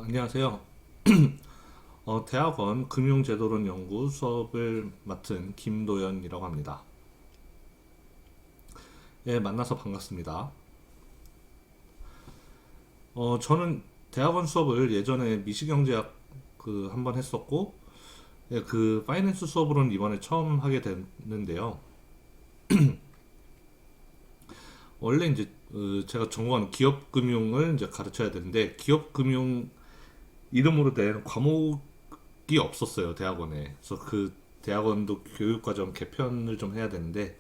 안녕하세요. 대학원 금융제도론 연구 수업을 맡은 김도연이라고 합니다. 예, 만나서 반갑습니다. 저는 대학원 수업을 예전에 미시경제학 한번 했었고, 예, 파이낸스 수업으로는 이번에 처음 하게 됐는데요. 원래 이제 제가 전공하는 기업금융을 이제 가르쳐야 되는데 기업금융 이름으로 된 과목이 없었어요, 대학원에. 그래서 대학원도 교육과정 개편을 좀 해야 되는데,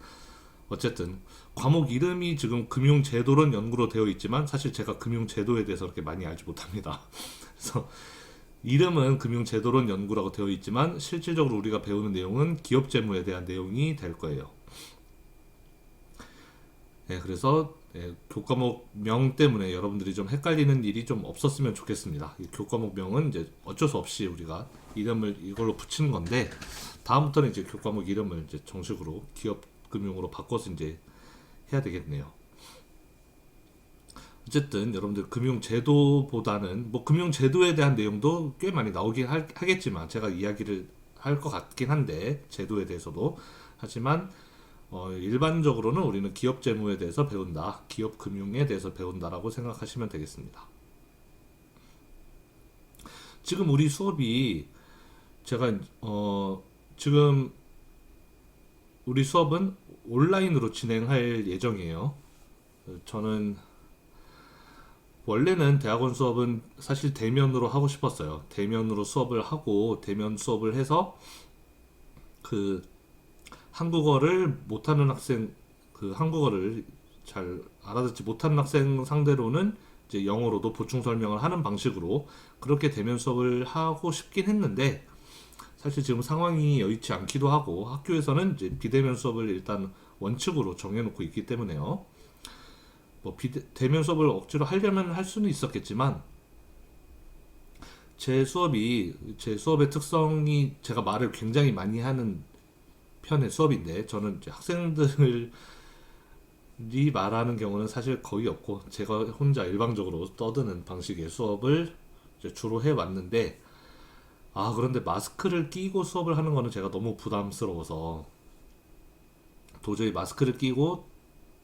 어쨌든 과목 이름이 지금 금융제도론 연구로 되어 있지만 사실 제가 금융제도에 대해서 그렇게 많이 알지 못합니다. 그래서 이름은 금융제도론 연구라고 되어 있지만 실질적으로 우리가 배우는 내용은 기업재무에 대한 내용이 될 거예요. 네, 그래서 교과목명 때문에 여러분들이 좀 헷갈리는 일이 좀 없었으면 좋겠습니다. 이 교과목명은 이제 어쩔 수 없이 우리가 이름을 이걸로 붙이는 건데, 다음부터는 이제 교과목 이름을 이제 정식으로 기업금융으로 바꿔서 이제 해야 되겠네요. 어쨌든 여러분들 금융제도보다는 뭐 금융제도에 대한 내용도 꽤 많이 나오긴 하겠지만 제가 이야기를 할 것 같긴 한데, 제도에 대해서도. 하지만 일반적으로는 우리는 기업 재무에 대해서 배운다, 기업 금융에 대해서 배운다라고 생각하시면 되겠습니다. 지금 우리 수업이 제가 지금 우리 수업은 온라인으로 진행할 예정이에요. 저는 원래는 대학원 수업은 사실 대면으로 하고 싶었어요. 대면으로 수업을 하고 대면 수업을 해서 그 한국어를 못하는 학생, 한국어를 잘 알아듣지 못하는 학생 상대로는 이제 영어로도 보충 설명을 하는 방식으로 그렇게 대면 수업을 하고 싶긴 했는데, 사실 지금 상황이 여의치 않기도 하고 학교에서는 이제 비대면 수업을 일단 원칙으로 정해놓고 있기 때문에요. 뭐 대면 수업을 억지로 하려면 할 수는 있었겠지만, 제 수업의 특성이 제가 말을 굉장히 많이 하는 편의 수업인데, 저는 이제 학생들이 말하는 경우는 사실 거의 없고 제가 혼자 일방적으로 떠드는 방식의 수업을 이제 주로 해왔는데, 그런데 마스크를 끼고 수업을 하는 거는 제가 너무 부담스러워서 도저히 마스크를 끼고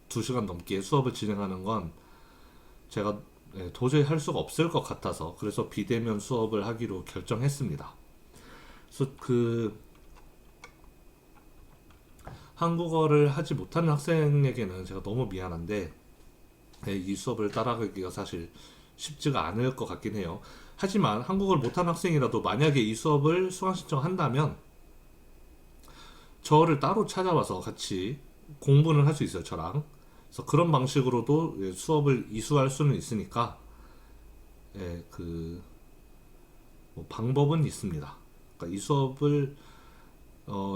2시간 넘게 수업을 진행하는 건 제가 도저히 할 수가 없을 것 같아서, 그래서 비대면 수업을 하기로 결정했습니다. 그래서 한국어를 하지 못하는 학생에게는 제가 너무 미안한데, 이 수업을 따라가기가 사실 쉽지가 않을 것 같긴 해요. 하지만 한국어를 못하는 학생이라도 만약에 이 수업을 수강 신청한다면 저를 따로 찾아와서 같이 공부는 할 수 있어요, 저랑. 그래서 그런 방식으로도 수업을 이수할 수는 있으니까, 예, 뭐 방법은 있습니다. 그러니까 이 수업을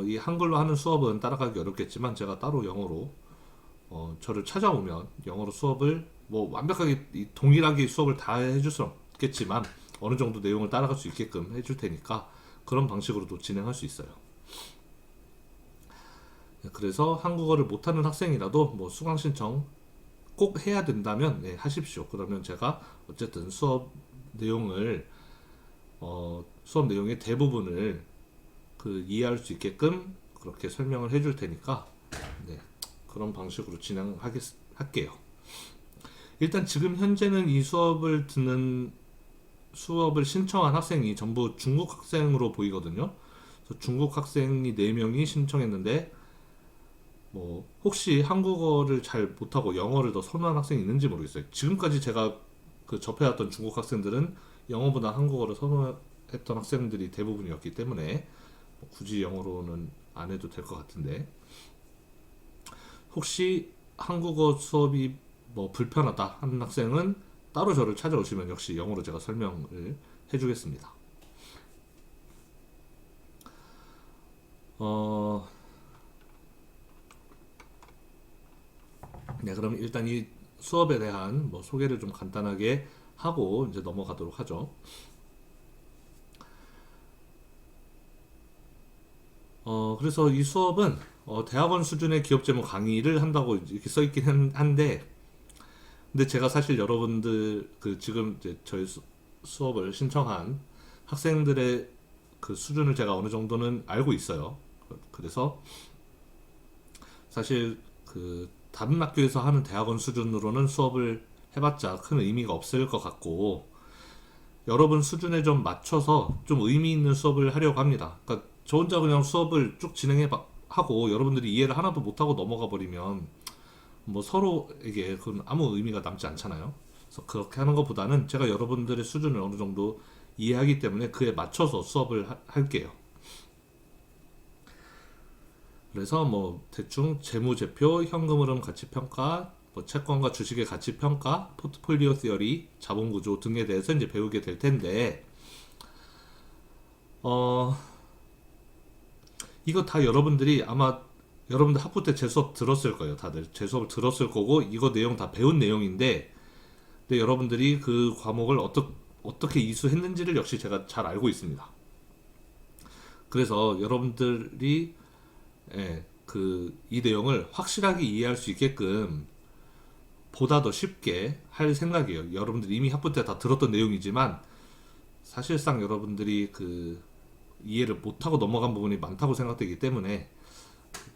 이 한글로 하는 수업은 따라가기 어렵겠지만 제가 따로 영어로 저를 찾아오면 영어로 수업을 뭐 완벽하게 동일하게 수업을 다 해줄 수 없겠지만 어느 정도 내용을 따라갈 수 있게끔 해줄 테니까 그런 방식으로도 진행할 수 있어요. 그래서 한국어를 못하는 학생이라도 뭐 수강 신청 꼭 해야 된다면 하십시오. 그러면 제가 어쨌든 수업 내용의 대부분을 이해할 수 있게끔 그렇게 설명을 해줄 테니까, 네, 그런 방식으로 할게요. 일단 지금 현재는 이 수업을 신청한 학생이 전부 중국 학생으로 보이거든요. 그래서 중국 학생이 4명이 신청했는데, 뭐 혹시 한국어를 잘 못하고 영어를 더 선호하는 학생이 있는지 모르겠어요. 지금까지 제가 접해왔던 중국 학생들은 영어보다 한국어를 선호했던 학생들이 대부분이었기 때문에 굳이 영어로는 안 해도 될 것 같은데, 혹시 한국어 수업이 뭐 불편하다 하는 학생은 따로 저를 찾아오시면 역시 영어로 제가 설명을 해주겠습니다. 네, 그럼 일단 이 수업에 대한 뭐 소개를 좀 간단하게 하고 이제 넘어가도록 하죠. 그래서 이 수업은 대학원 수준의 기업재무 강의를 한다고 이렇게 써 있긴 한데, 근데 제가 사실 여러분들 지금 이제 수업을 신청한 학생들의 그 수준을 제가 어느 정도는 알고 있어요. 그래서 사실 그 다른 학교에서 하는 대학원 수준으로는 수업을 해봤자 큰 의미가 없을 것 같고, 여러분 수준에 좀 맞춰서 좀 의미 있는 수업을 하려고 합니다. 그러니까 저 혼자 그냥 수업을 쭉 하고 여러분들이 이해를 하나도 못하고 넘어가 버리면 뭐 서로에게 그건 아무 의미가 남지 않잖아요. 그래서 그렇게 하는 것보다는 제가 여러분들의 수준을 어느 정도 이해하기 때문에 그에 맞춰서 수업을 할게요. 그래서 뭐 대충 재무제표, 현금흐름 가치평가, 뭐 채권과 주식의 가치평가, 포트폴리오 시어리, 자본구조 등에 대해서 이제 배우게 될 텐데, 어, 이거 다 여러분들이 아마 여러분들 학부 때 제 수업 들었을 거예요. 다들 제 수업을 들었을 거고 이거 내용 다 배운 내용인데, 근데 여러분들이 그 과목을 어떻게 이수했는지를 역시 제가 잘 알고 있습니다. 그래서 여러분들이 이 내용을 확실하게 이해할 수 있게끔 보다 더 쉽게 할 생각이에요. 여러분들이 이미 학부 때 다 들었던 내용이지만 사실상 여러분들이 그 이해를 못하고 넘어간 부분이 많다고 생각되기 때문에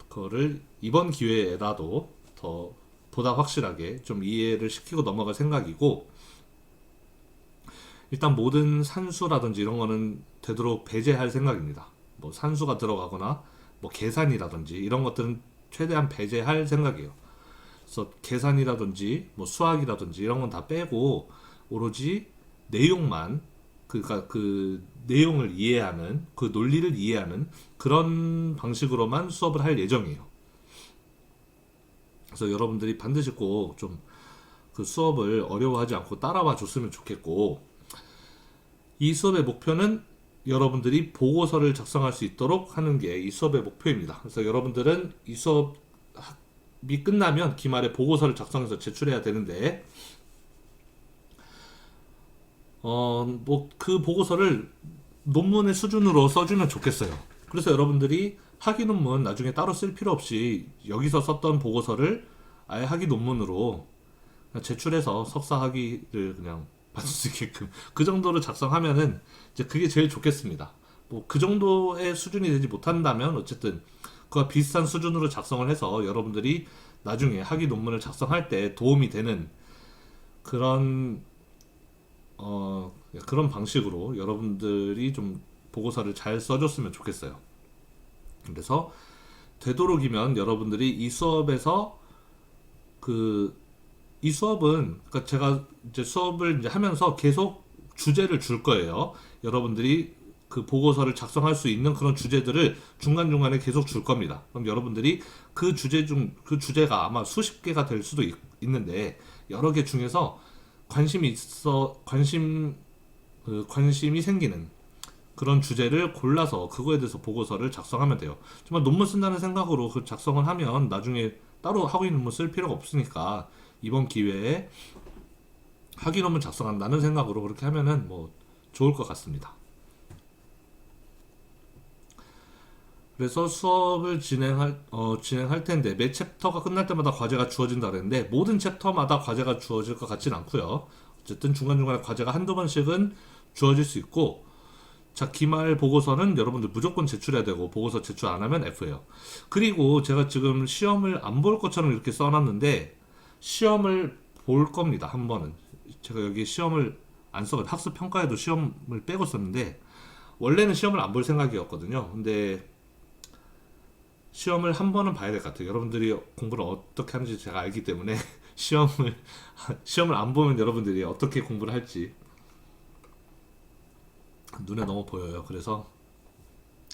그거를 이번 기회에라도 더 보다 확실하게 좀 이해를 시키고 넘어갈 생각이고, 일단 모든 산수라든지 이런 거는 되도록 배제할 생각입니다. 뭐 산수가 들어가거나 뭐 계산이라든지 이런 것들은 최대한 배제할 생각이에요. 그래서 계산이라든지 뭐 수학이라든지 이런 건 다 빼고 오로지 내용만, 그러니까 그 내용을 이해하는, 그 논리를 이해하는 그런 방식으로만 수업을 할 예정이에요. 그래서 여러분들이 반드시 꼭 좀 그 수업을 어려워하지 않고 따라와 줬으면 좋겠고, 이 수업의 목표는 여러분들이 보고서를 작성할 수 있도록 하는 게 이 수업의 목표입니다. 그래서 여러분들은 이 수업이 끝나면 기말에 보고서를 작성해서 제출해야 되는데, 뭐 그 보고서를 논문의 수준으로 써주면 좋겠어요. 그래서 여러분들이 학위 논문 나중에 따로 쓸 필요 없이 여기서 썼던 보고서를 아예 학위 논문으로 그냥 제출해서 석사 학위를 그냥 받을 수 있게끔 그 정도로 작성하면은 이제 그게 제일 좋겠습니다. 뭐 그 정도의 수준이 되지 못한다면 어쨌든 그와 비슷한 수준으로 작성을 해서 여러분들이 나중에 학위 논문을 작성할 때 도움이 되는 그런 그런 방식으로 여러분들이 좀 보고서를 잘 써줬으면 좋겠어요. 그래서 되도록이면 여러분들이 이 수업에서 이 수업은, 그러니까 제가 이제 수업을 이제 하면서 계속 주제를 줄 거예요. 여러분들이 그 보고서를 작성할 수 있는 그런 주제들을 중간중간에 계속 줄 겁니다. 그럼 여러분들이 그 주제가 아마 수십 개가 될 수도 있는데, 여러 개 중에서 관심이 생기는 그런 주제를 골라서 그거에 대해서 보고서를 작성하면 돼요. 정말 논문 쓴다는 생각으로 그 작성을 하면 나중에 따로 학위 논문 쓸 필요가 없으니까 이번 기회에 학위 논문 작성한다는 생각으로 그렇게 하면은 뭐 좋을 것 같습니다. 그래서 수업을 진행할 텐데, 매 챕터가 끝날 때마다 과제가 주어진다 그랬는데 모든 챕터마다 과제가 주어질 것 같진 않고요. 어쨌든 중간중간에 과제가 한두 번씩은 주어질 수 있고, 자, 기말 보고서는 여러분들 무조건 제출해야 되고 보고서 제출 안 하면 F예요. 그리고 제가 지금 시험을 안 볼 것처럼 이렇게 써놨는데 시험을 볼 겁니다. 한 번은. 제가 여기 시험을 안 써가지고 학습 평가에도 시험을 빼고 썼는데 원래는 시험을 안 볼 생각이었거든요. 근데 시험을 한 번은 봐야 될 것 같아요. 여러분들이 공부를 어떻게 하는지 제가 알기 때문에 시험을 안 보면 여러분들이 어떻게 공부를 할지 눈에 너무 보여요. 그래서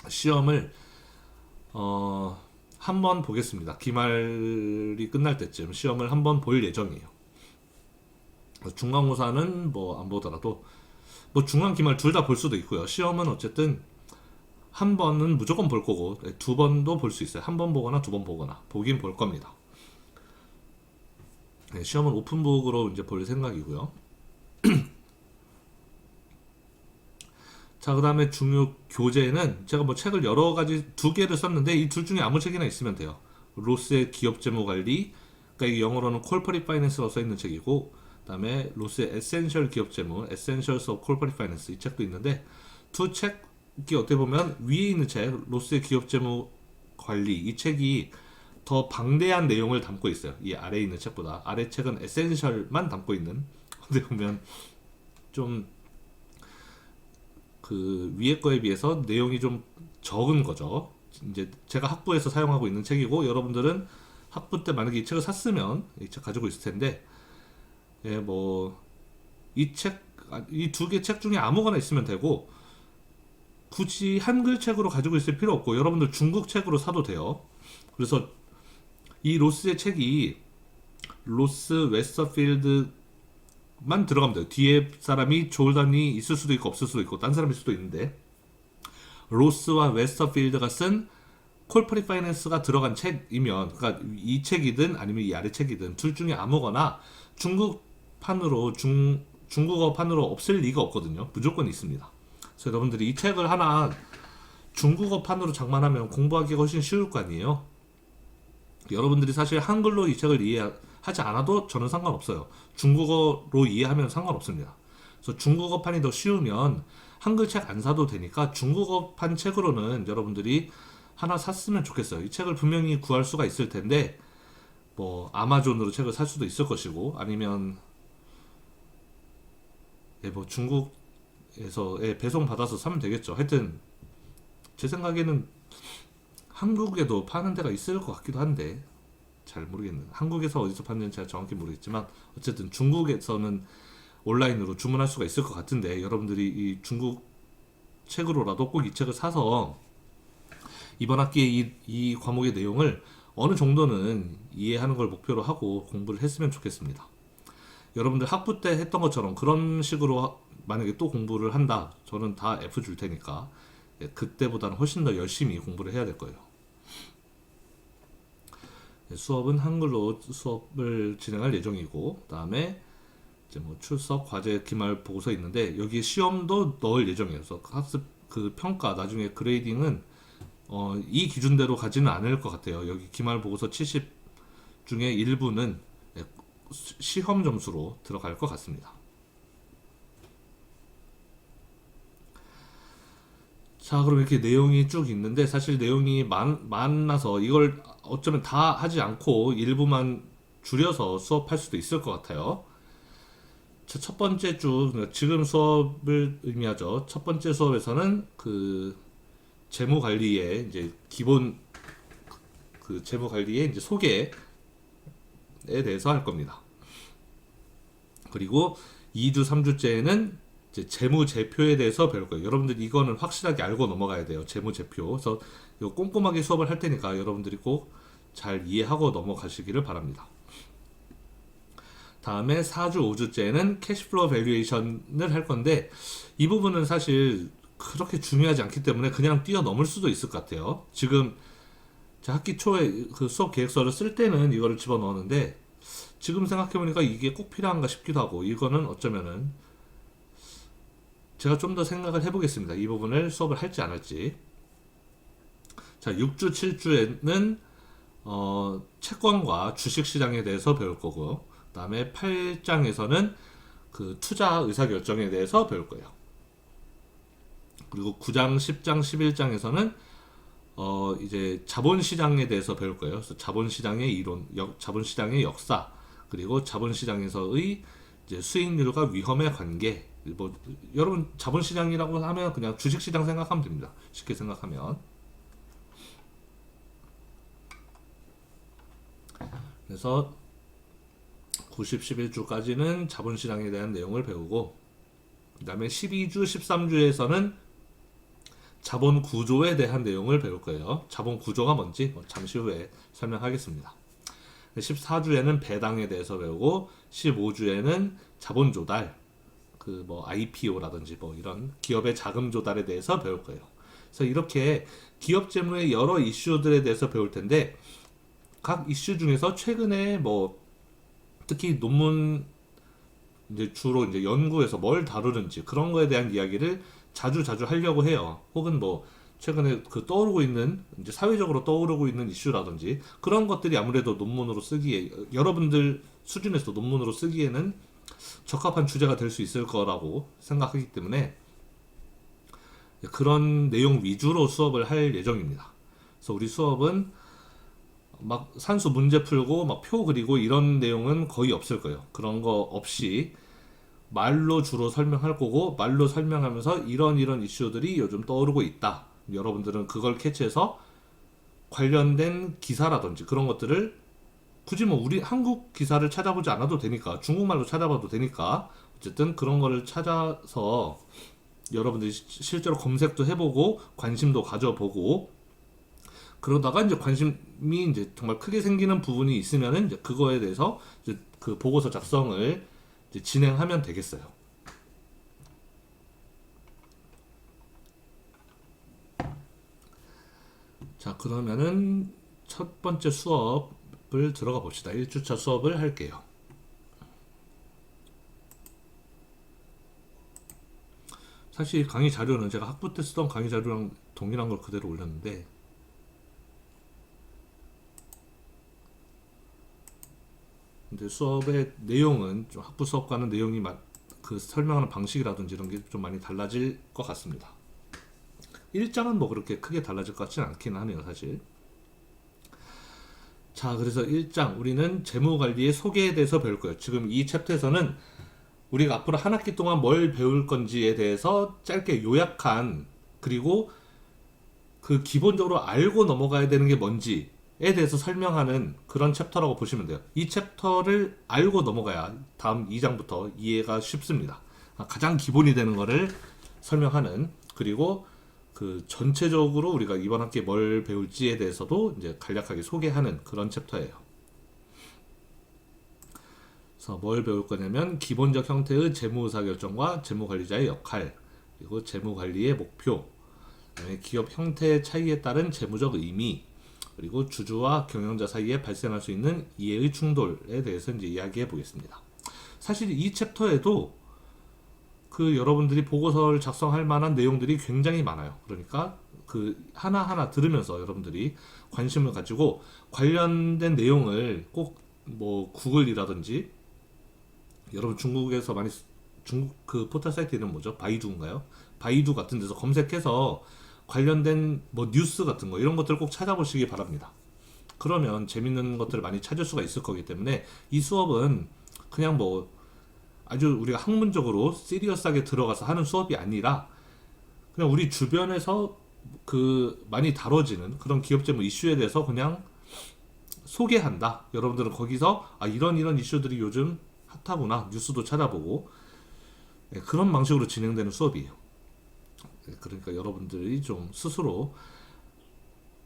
시험을 한 번 보겠습니다. 기말이 끝날 때쯤 시험을 한 번 볼 예정이에요. 중간고사는 뭐 안 보더라도 뭐 중간 기말 둘 다 볼 수도 있고요. 시험은 어쨌든 한 번은 무조건 볼 거고 두 번도 볼 수 있어요. 한 번 보거나 두 번 보거나 보긴 볼 겁니다. 네, 시험은 오픈북으로 이제 볼 생각이고요. 자, 그 다음에 중요 교재는 제가 뭐 책을 여러 가지 두 개를 썼는데 이 둘 중에 아무 책이나 있으면 돼요. 로스의 기업 재무 관리, 그러니까 이게 영어로는 콜퍼리 파이낸스라고 써 있는 책이고, 그다음에 로스의 에센셜 기업 재무, Essentials of Corporate Finance 이 책도 있는데 두 책이 어떻게 보면 위에 있는 책 로스의 기업 재무 관리 이 책이 더 방대한 내용을 담고 있어요. 이 아래에 있는 책보다 아래 책은 에센셜만 담고 있는 어떻게 보면 좀 그 위에 거에 비해서 내용이 좀 적은 거죠. 이제 제가 학부에서 사용하고 있는 책이고 여러분들은 학부 때 만약에 이 책을 샀으면 이 책 가지고 있을 텐데 예, 뭐 이 책, 이 두 개 책 중에 아무거나 있으면 되고 굳이 한글 책으로 가지고 있을 필요 없고 여러분들 중국 책으로 사도 돼요. 그래서 이 로스의 책이 로스 웨스터필드만 들어가면 돼요. 뒤에 사람이 조던이 있을 수도 있고 없을 수도 있고 딴 사람일 수도 있는데 로스와 웨스터필드가 쓴 콜퍼리 파이낸스가 들어간 책이면 그러니까 이 책이든 아니면 이 아래 책이든 둘 중에 아무거나 중국판으로 중국어판으로 없을 리가 없거든요. 무조건 있습니다. 그래서 여러분들이 이 책을 하나 중국어판으로 장만하면 공부하기가 훨씬 쉬울 거 아니에요. 여러분들이 사실 한글로 이 책을 이해하지 않아도 저는 상관없어요. 중국어로 이해하면 상관없습니다. 그래서 중국어판이 더 쉬우면 한글 책 안 사도 되니까 중국어판 책으로는 여러분들이 하나 샀으면 좋겠어요. 이 책을 분명히 구할 수가 있을 텐데 뭐 아마존으로 책을 살 수도 있을 것이고 아니면 예, 뭐 중국에서 배송 받아서 사면 되겠죠. 하여튼 제 생각에는 한국에도 파는 데가 있을 것 같기도 한데 잘 모르겠네요. 한국에서 어디서 파는지 제가 정확히 모르겠지만 어쨌든 중국에서는 온라인으로 주문할 수가 있을 것 같은데 여러분들이 이 중국 책으로라도 꼭 이 책을 사서 이번 학기에 이 과목의 내용을 어느 정도는 이해하는 걸 목표로 하고 공부를 했으면 좋겠습니다. 여러분들 학부 때 했던 것처럼 그런 식으로 만약에 또 공부를 한다. 저는 다 F 줄 테니까 그때보다는 훨씬 더 열심히 공부를 해야 될 거예요. 수업은 한글로 수업을 진행할 예정이고 그다음에 이제 뭐 출석, 과제, 기말 보고서 있는데 여기에 시험도 넣을 예정이에요. 그래서 학습 그 평가 나중에 그레이딩은 이 기준대로 가지는 않을 것 같아요. 여기 기말 보고서 70 중에 일부는 시험 점수로 들어갈 것 같습니다. 자, 그럼 이렇게 내용이 쭉 있는데 사실 내용이 많아서 이걸 어쩌면 다 하지 않고 일부만 줄여서 수업할 수도 있을 것 같아요. 자, 첫 번째 주, 그러니까 지금 수업을 의미하죠. 첫 번째 수업에서는 그 재무 관리의 이제 기본 그 재무 관리의 이제 소개에 대해서 할 겁니다. 그리고 2주, 3주째에는 이제 재무제표에 대해서 배울 거예요. 여러분들 이거는 확실하게 알고 넘어가야 돼요. 재무제표. 그래서 이거 꼼꼼하게 수업을 할 테니까 여러분들이 꼭 잘 이해하고 넘어가시기를 바랍니다. 다음에 4주, 5주째는 캐시플로우 밸류에이션을 할 건데 이 부분은 사실 그렇게 중요하지 않기 때문에 그냥 뛰어넘을 수도 있을 것 같아요. 지금 학기 초에 그 수업 계획서를 쓸 때는 이거를 집어넣었는데 지금 생각해보니까 이게 꼭 필요한가 싶기도 하고 이거는 어쩌면은 제가 좀 더 생각을 해보겠습니다. 이 부분을 수업을 할지 안 할지. 자, 6주, 7주에는 채권과 주식시장에 대해서 배울 거고 그 다음에 8장에서는 그 투자 의사결정에 대해서 배울 거예요. 그리고 9장, 10장, 11장에서는 이제 자본시장에 대해서 배울 거예요. 그래서 자본시장의 이론, 자본시장의 역사, 그리고 자본시장에서의 이제 수익률과 위험의 관계. 뭐 여러분 자본시장이라고 하면 그냥 주식시장 생각하면 됩니다. 쉽게 생각하면. 그래서 90, 11주까지는 자본시장에 대한 내용을 배우고 그 다음에 12주, 13주에서는 자본 구조에 대한 내용을 배울 거예요. 자본 구조가 뭔지 잠시 후에 설명하겠습니다. 14주에는 배당에 대해서 배우고 15주에는 자본 조달, 그 뭐 IPO라든지 뭐 이런 기업의 자금 조달에 대해서 배울 거예요. 그래서 이렇게 기업 재무의 여러 이슈들에 대해서 배울 텐데 각 이슈 중에서 최근에 뭐 특히 논문 이제 주로 이제 연구에서 뭘 다루는지 그런 거에 대한 이야기를 자주 하려고 해요. 혹은 뭐 최근에 그 떠오르고 있는 이제 사회적으로 떠오르고 있는 이슈라든지 그런 것들이 아무래도 논문으로 쓰기에 여러분들 수준에서 논문으로 쓰기에는 적합한 주제가 될 수 있을 거라고 생각하기 때문에 그런 내용 위주로 수업을 할 예정입니다. 그래서 우리 수업은 막 산수 문제 풀고 막 표 그리고 이런 내용은 거의 없을 거예요. 그런 거 없이 말로 주로 설명할 거고, 말로 설명하면서 이런 이슈들이 요즘 떠오르고 있다. 여러분들은 그걸 캐치해서 관련된 기사라든지 그런 것들을 굳이 뭐 우리 한국 기사를 찾아보지 않아도 되니까, 중국말로 찾아봐도 되니까, 어쨌든 그런 거를 찾아서 여러분들이 실제로 검색도 해보고 관심도 가져보고, 그러다가 이제 관심이 이제 정말 크게 생기는 부분이 있으면은 이제 그거에 대해서 이제 그 보고서 작성을 이제 진행하면 되겠어요. 자, 그러면은 첫 번째 수업을 들어가 봅시다. 1주차 수업을 할게요. 사실 강의 자료는 제가 학부 때 쓰던 강의 자료랑 동일한 걸 그대로 올렸는데, 근데 수업의 내용은 좀 학부 수업과는 내용이 그 설명하는 방식이라든지 이런 게 좀 많이 달라질 것 같습니다. 1장은 뭐 그렇게 크게 달라질 것 같지는 않긴 하네요, 사실. 자, 그래서 1장 우리는 재무관리의 소개에 대해서 배울 거예요. 지금 이 챕터에서는 우리가 앞으로 한 학기 동안 뭘 배울 건지에 대해서 짧게 요약한, 그리고 그 기본적으로 알고 넘어가야 되는 게 뭔지에 대해서 설명하는 그런 챕터라고 보시면 돼요. 이 챕터를 알고 넘어가야 다음 2장부터 이해가 쉽습니다. 가장 기본이 되는 거를 설명하는, 그리고 그 전체적으로 우리가 이번 학기에 뭘 배울지에 대해서도 이제 간략하게 소개하는 그런 챕터예요. 그래서 뭘 배울 거냐면 기본적 형태의 재무의사결정과 재무관리자의 역할, 그리고 재무관리의 목표, 그다음에 기업 형태의 차이에 따른 재무적 의미, 그리고 주주와 경영자 사이에 발생할 수 있는 이해의 충돌에 대해서 이제 이야기해 보겠습니다. 사실 이 챕터에도 그 여러분들이 보고서를 작성할 만한 내용들이 굉장히 많아요. 그러니까 그 하나하나 들으면서 여러분들이 관심을 가지고 관련된 내용을 꼭 뭐 구글이라든지, 여러분 중국에서 많이 중국 그 포털 사이트 이름 뭐죠? 바이두인가요? 바이두 같은 데서 검색해서 관련된 뭐 뉴스 같은 거 이런 것들을 꼭 찾아보시기 바랍니다. 그러면 재밌는 것들을 많이 찾을 수가 있을 거기 때문에 이 수업은 그냥 뭐 아주 우리가 학문적으로 시리어스하게 들어가서 하는 수업이 아니라 그냥 우리 주변에서 그 많이 다뤄지는 그런 기업재무 이슈에 대해서 그냥 소개한다. 여러분들은 거기서 이런 이슈들이 요즘 핫하구나, 뉴스도 찾아보고, 그런 방식으로 진행되는 수업이에요. 그러니까 여러분들이 좀 스스로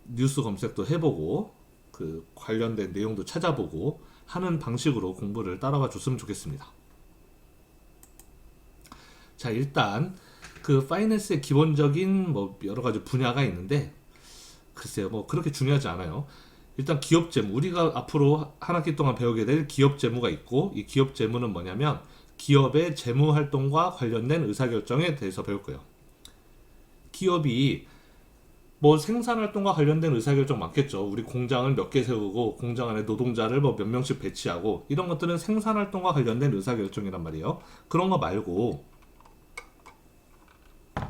뉴스 검색도 해보고 그 관련된 내용도 찾아보고 하는 방식으로 공부를 따라가 줬으면 좋겠습니다. 자, 일단 그 파이낸스의 기본적인 뭐 여러 가지 분야가 있는데, 글쎄요, 뭐 그렇게 중요하지 않아요. 일단 기업 재무, 우리가 앞으로 한 학기 동안 배우게 될 기업 재무가 있고, 이 기업 재무는 뭐냐면 기업의 재무 활동과 관련된 의사결정에 대해서 배울 거예요. 기업이 뭐 생산 활동과 관련된 의사결정 많겠죠. 우리 공장을 몇 개 세우고 공장 안에 노동자를 뭐 몇 명씩 배치하고, 이런 것들은 생산 활동과 관련된 의사결정이란 말이에요. 그런 거 말고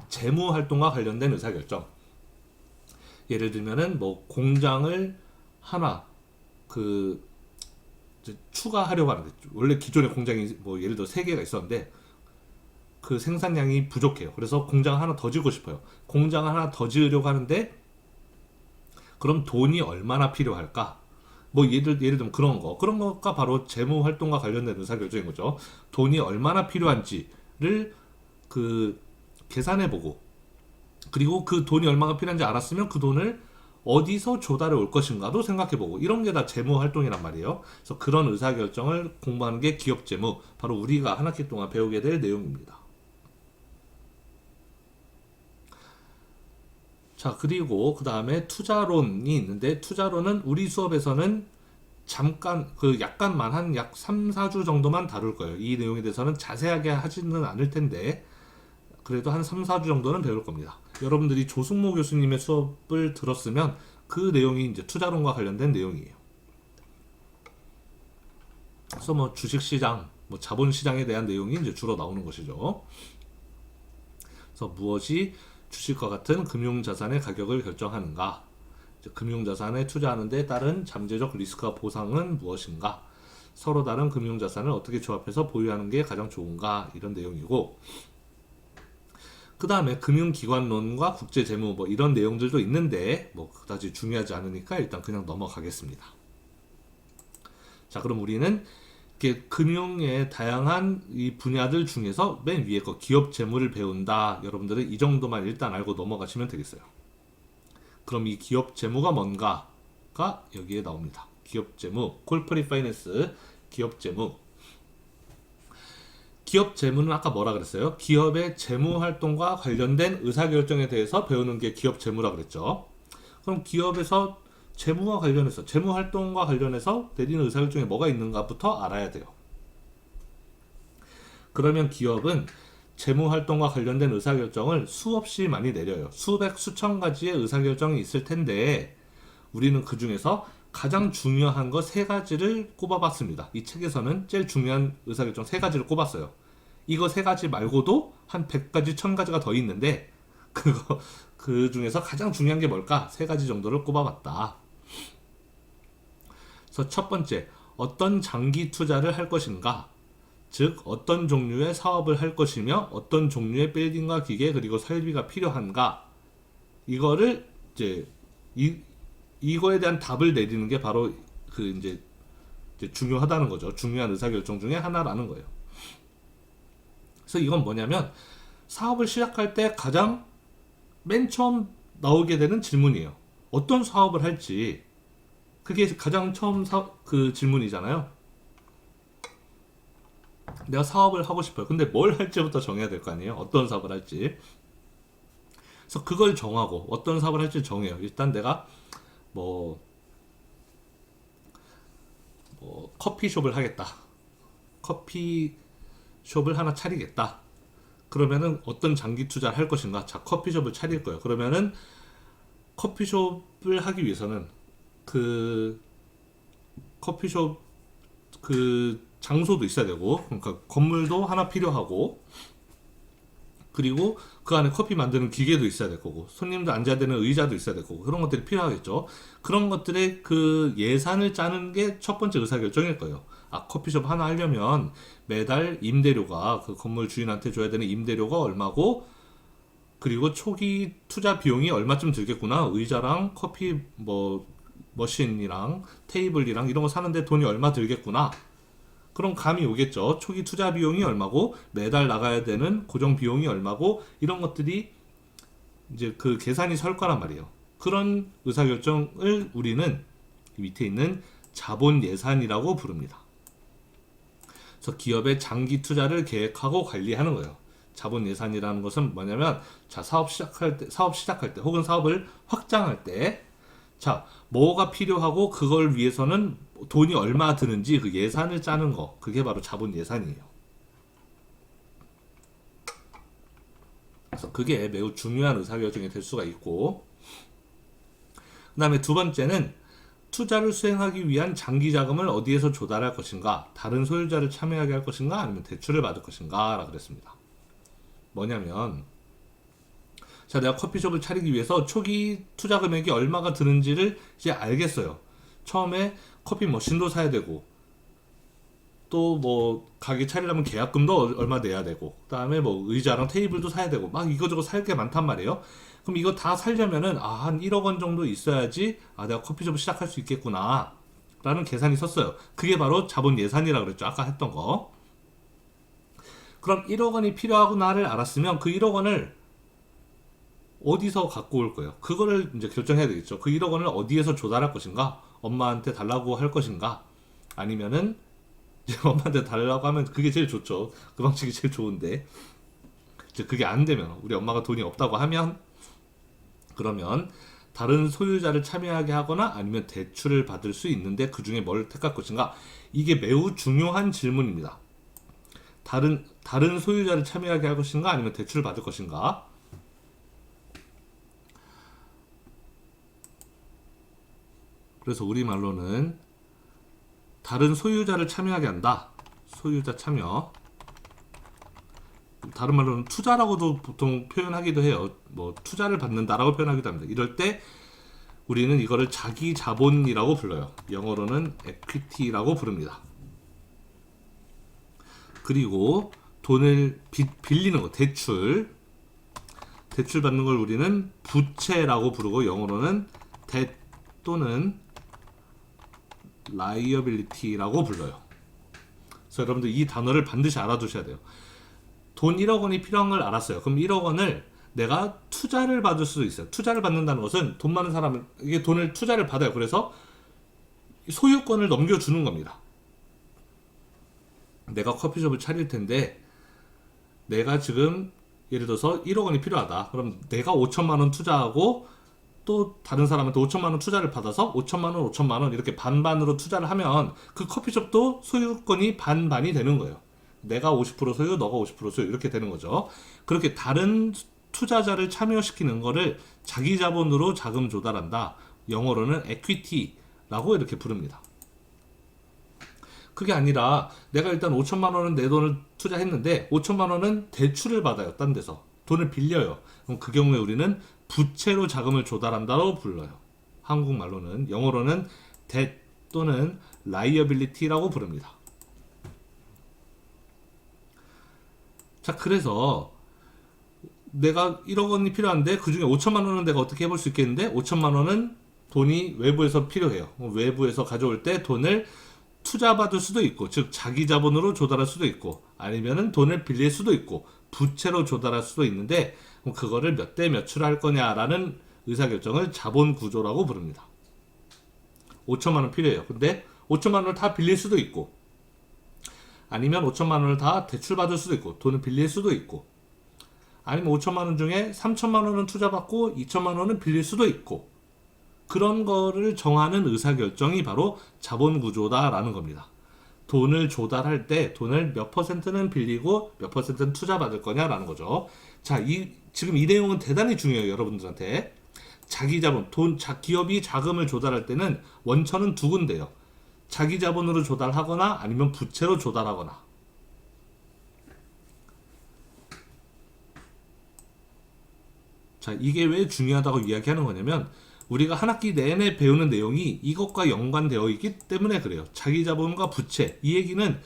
재무 활동과 관련된 의사결정, 예를 들면은 뭐 공장을 하나 그 추가하려고 하는데, 원래 기존의 공장이 뭐 예를 들어 3개가 있었는데 그 생산량이 부족해요. 그래서 공장 하나 더 지고 싶어요. 공장 하나 더 지으려고 하는데 그럼 돈이 얼마나 필요할까? 뭐 예를 들면 그런 거가 바로 재무 활동과 관련된 의사결정인 거죠. 돈이 얼마나 필요한지를 그 계산해보고, 그리고 그 돈이 얼마나 필요한지 알았으면 그 돈을 어디서 조달해 올 것인가도 생각해보고, 이런 게 다 재무 활동이란 말이에요. 그래서 그런 의사결정을 공부하는 게 기업 재무, 바로 우리가 한 학기 동안 배우게 될 내용입니다. 자, 그리고 그 다음에 투자론이 있는데, 투자론은 우리 수업에서는 잠깐 약간만 한 약 3, 4주 정도만 다룰 거예요. 이 내용에 대해서는 자세하게 하지는 않을 텐데 그래도 한 3, 4주 정도는 배울 겁니다. 여러분들이 조승모 교수님의 수업을 들었으면 그 내용이 이제 투자론과 관련된 내용이에요. 그래서 뭐 주식시장, 뭐 자본시장에 대한 내용이 이제 주로 나오는 것이죠. 그래서 무엇이 주식과 같은 금융자산의 가격을 결정하는가? 금융자산에 투자하는 데 따른 잠재적 리스크와 보상은 무엇인가? 서로 다른 금융자산을 어떻게 조합해서 보유하는 게 가장 좋은가? 이런 내용이고, 그 다음에 금융기관론과 국제재무 뭐 이런 내용들도 있는데 뭐 그다지 중요하지 않으니까 일단 그냥 넘어가겠습니다. 자, 그럼 우리는 이렇게 금융의 다양한 이 분야들 중에서 맨 위에 거 기업 재무를 배운다. 여러분들은 이 정도만 일단 알고 넘어가시면 되겠어요. 그럼 이 기업 재무가 뭔가가 여기에 나옵니다. 기업 재무, corporate finance, 기업 재무. 기업 재무는 아까 뭐라 그랬어요? 기업의 재무 활동과 관련된 의사결정에 대해서 배우는 게 기업 재무라 그랬죠. 그럼 기업에서 재무와 관련해서, 재무 활동과 관련해서 내리는 의사결정에 뭐가 있는가부터 알아야 돼요. 그러면 기업은 재무 활동과 관련된 의사결정을 수없이 많이 내려요. 수백, 수천 가지의 의사결정이 있을 텐데 우리는 그 중에서 가장 중요한 거 세 가지를 꼽아봤습니다. 이 책에서는 제일 중요한 의사결정 세 가지를 꼽았어요. 이거 세 가지 말고도 한 100가지, 1000가지가 더 있는데 그 중에서 가장 중요한 게 뭘까? 세 가지 정도를 꼽아봤다. 그래서 첫 번째, 어떤 장기 투자를 할 것인가? 즉, 어떤 종류의 사업을 할 것이며 어떤 종류의 빌딩과 기계 그리고 설비가 필요한가? 이거를 이제 이거에 대한 답을 내리는 게 바로 그 이제 중요하다는 거죠. 중요한 의사결정 중에 하나라는 거예요. 그래서 이건 뭐냐면 사업을 시작할 때 가장 맨 처음 나오게 되는 질문이에요. 어떤 사업을 할지. 그게 가장 처음 그 질문이잖아요. 내가 사업을 하고 싶어요. 근데 뭘 할지부터 정해야 될 거 아니에요. 어떤 사업을 할지. 그래서 그걸 정하고 어떤 사업을 할지 정해요. 일단 내가 뭐 커피숍을 하겠다. 커피숍을 하나 차리겠다. 그러면은 어떤 장기 투자를 할 것인가? 자, 커피숍을 차릴 거예요. 그러면은 커피숍을 하기 위해서는 그 커피숍 그 장소도 있어야 되고, 그러니까 건물도 하나 필요하고, 그리고 그 안에 커피 만드는 기계도 있어야 될 거고, 손님들 앉아야 되는 의자도 있어야 될 거고, 그런 것들이 필요하겠죠. 그런 것들의 그 예산을 짜는 게 첫 번째 의사결정일 거예요. 아, 커피숍 하나 하려면 매달 임대료가 그 건물 주인한테 줘야 되는 임대료가 얼마고, 그리고 초기 투자 비용이 얼마쯤 들겠구나. 의자랑 커피 뭐 머신이랑 테이블이랑 이런 거 사는데 돈이 얼마 들겠구나. 그런 감이 오겠죠. 초기 투자 비용이 얼마고 매달 나가야 되는 고정 비용이 얼마고 이런 것들이 이제 그 계산이 설 거란 말이에요. 그런 의사결정을 우리는 밑에 있는 자본 예산이라고 부릅니다. 그래서 기업의 장기 투자를 계획하고 관리하는 거예요. 자본 예산이라는 것은 뭐냐면, 자, 사업 시작할 때 혹은 사업을 확장할 때, 자, 뭐가 필요하고 그걸 위해서는 돈이 얼마 드는지 그 예산을 짜는 거, 그게 바로 자본 예산이에요. 그래서 그게 매우 중요한 의사결정이 될 수가 있고, 그 다음에 두 번째는 투자를 수행하기 위한 장기 자금을 어디에서 조달할 것인가, 다른 소유자를 참여하게 할 것인가, 아니면 대출을 받을 것인가 라 그랬습니다. 뭐냐면, 자, 내가 커피숍을 차리기 위해서 초기 투자 금액이 얼마가 드는지를 이제 알겠어요. 처음에 커피 머신도 사야 되고, 또 뭐 가게 차리려면 계약금도 얼마 내야 되고, 그다음에 뭐 의자랑 테이블도 사야 되고, 막 이거저거 살 게 많단 말이에요. 그럼 이거 다 살려면은 한 1억 원 정도 있어야지 내가 커피숍을 시작할 수 있겠구나 라는 계산이 섰어요. 그게 바로 자본 예산이라고 그랬죠. 아까 했던 거. 그럼 1억 원이 필요하구나를 알았으면 그 1억 원을 어디서 갖고 올 거예요? 그거를 이제 결정해야 되겠죠. 그 1억 원을 어디에서 조달할 것인가? 엄마한테 달라고 할 것인가? 아니면은 이제 엄마한테 달라고 하면 그게 제일 좋죠. 그 방식이 제일 좋은데 이제 그게 안 되면, 우리 엄마가 돈이 없다고 하면, 그러면 다른 소유자를 참여하게 하거나 아니면 대출을 받을 수 있는데 그 중에 뭘 택할 것인가? 이게 매우 중요한 질문입니다. 다른 소유자를 참여하게 할 것인가 아니면 대출을 받을 것인가? 그래서 우리말로는 다른 소유자를 참여하게 한다. 소유자 참여. 다른 말로는 투자라고도 보통 표현하기도 해요. 뭐 투자를 받는다라고 표현하기도 합니다. 이럴 때 우리는 이거를 자기 자본이라고 불러요. 영어로는 equity라고 부릅니다. 그리고 돈을 빌리는 거, 대출 받는 걸 우리는 부채라고 부르고 영어로는 debt 또는 liability라고 불러요. 그래서 여러분들 이 단어를 반드시 알아두셔야 돼요. 돈 1억 원이 필요한 걸 알았어요. 그럼 1억 원을 내가 투자를 받을 수도 있어요. 투자를 받는다는 것은 돈 많은 사람에게 돈을 투자를 받아요. 그래서 소유권을 넘겨주는 겁니다. 내가 커피숍을 차릴 텐데 내가 지금 예를 들어서 1억 원이 필요하다. 그럼 내가 5천만 원 투자하고 또 다른 사람한테 5천만 원 투자를 받아서 5천만 원 이렇게 반반으로 투자를 하면 그 커피숍도 소유권이 반반이 되는 거예요. 내가 50% 소유, 너가 50% 소유 이렇게 되는 거죠. 그렇게 다른 투자자를 참여시키는 거를 자기 자본으로 자금 조달한다. 영어로는 equity라고 이렇게 부릅니다. 그게 아니라 내가 일단 5천만 원은 내 돈을 투자했는데 5천만 원은 대출을 받아요. 딴 데서. 돈을 빌려요. 그럼 그 경우에 우리는 부채로 자금을 조달한다고 불러요. 한국말로는. 영어로는 debt 또는 liability라고 부릅니다. 자, 그래서 내가 1억 원이 필요한데 그 중에 5천만 원은 내가 어떻게 해볼 수 있겠는데 5천만 원은 돈이 외부에서 필요해요. 외부에서 가져올 때 돈을 투자받을 수도 있고, 즉 자기 자본으로 조달할 수도 있고, 아니면은 돈을 빌릴 수도 있고, 부채로 조달할 수도 있는데 그거를 몇 대 몇으로 할 거냐라는 의사결정을 자본 구조라고 부릅니다. 5천만 원 필요해요. 근데 5천만 원을 다 빌릴 수도 있고, 아니면 5천만 원을 다 대출받을 수도 있고, 돈을 빌릴 수도 있고, 아니면 5천만 원 중에 3천만 원은 투자받고 2천만 원은 빌릴 수도 있고, 그런 거를 정하는 의사결정이 바로 자본구조다라는 겁니다. 돈을 조달할 때 돈을 몇 퍼센트는 빌리고 몇 퍼센트는 투자받을 거냐라는 거죠. 자, 지금 이 내용은 대단히 중요해요, 여러분들한테. 자기 자본, 기업이 자금을 조달할 때는 원천은 두 군데예요. 자기 자본으로 조달하거나 아니면 부채로 조달하거나. 자, 이게 왜 중요하다고 이야기하는 거냐면 우리가 한 학기 내내 배우는 내용이 이것과 연관되어 있기 때문에 그래요. 자기 자본과 부채. 이 얘기는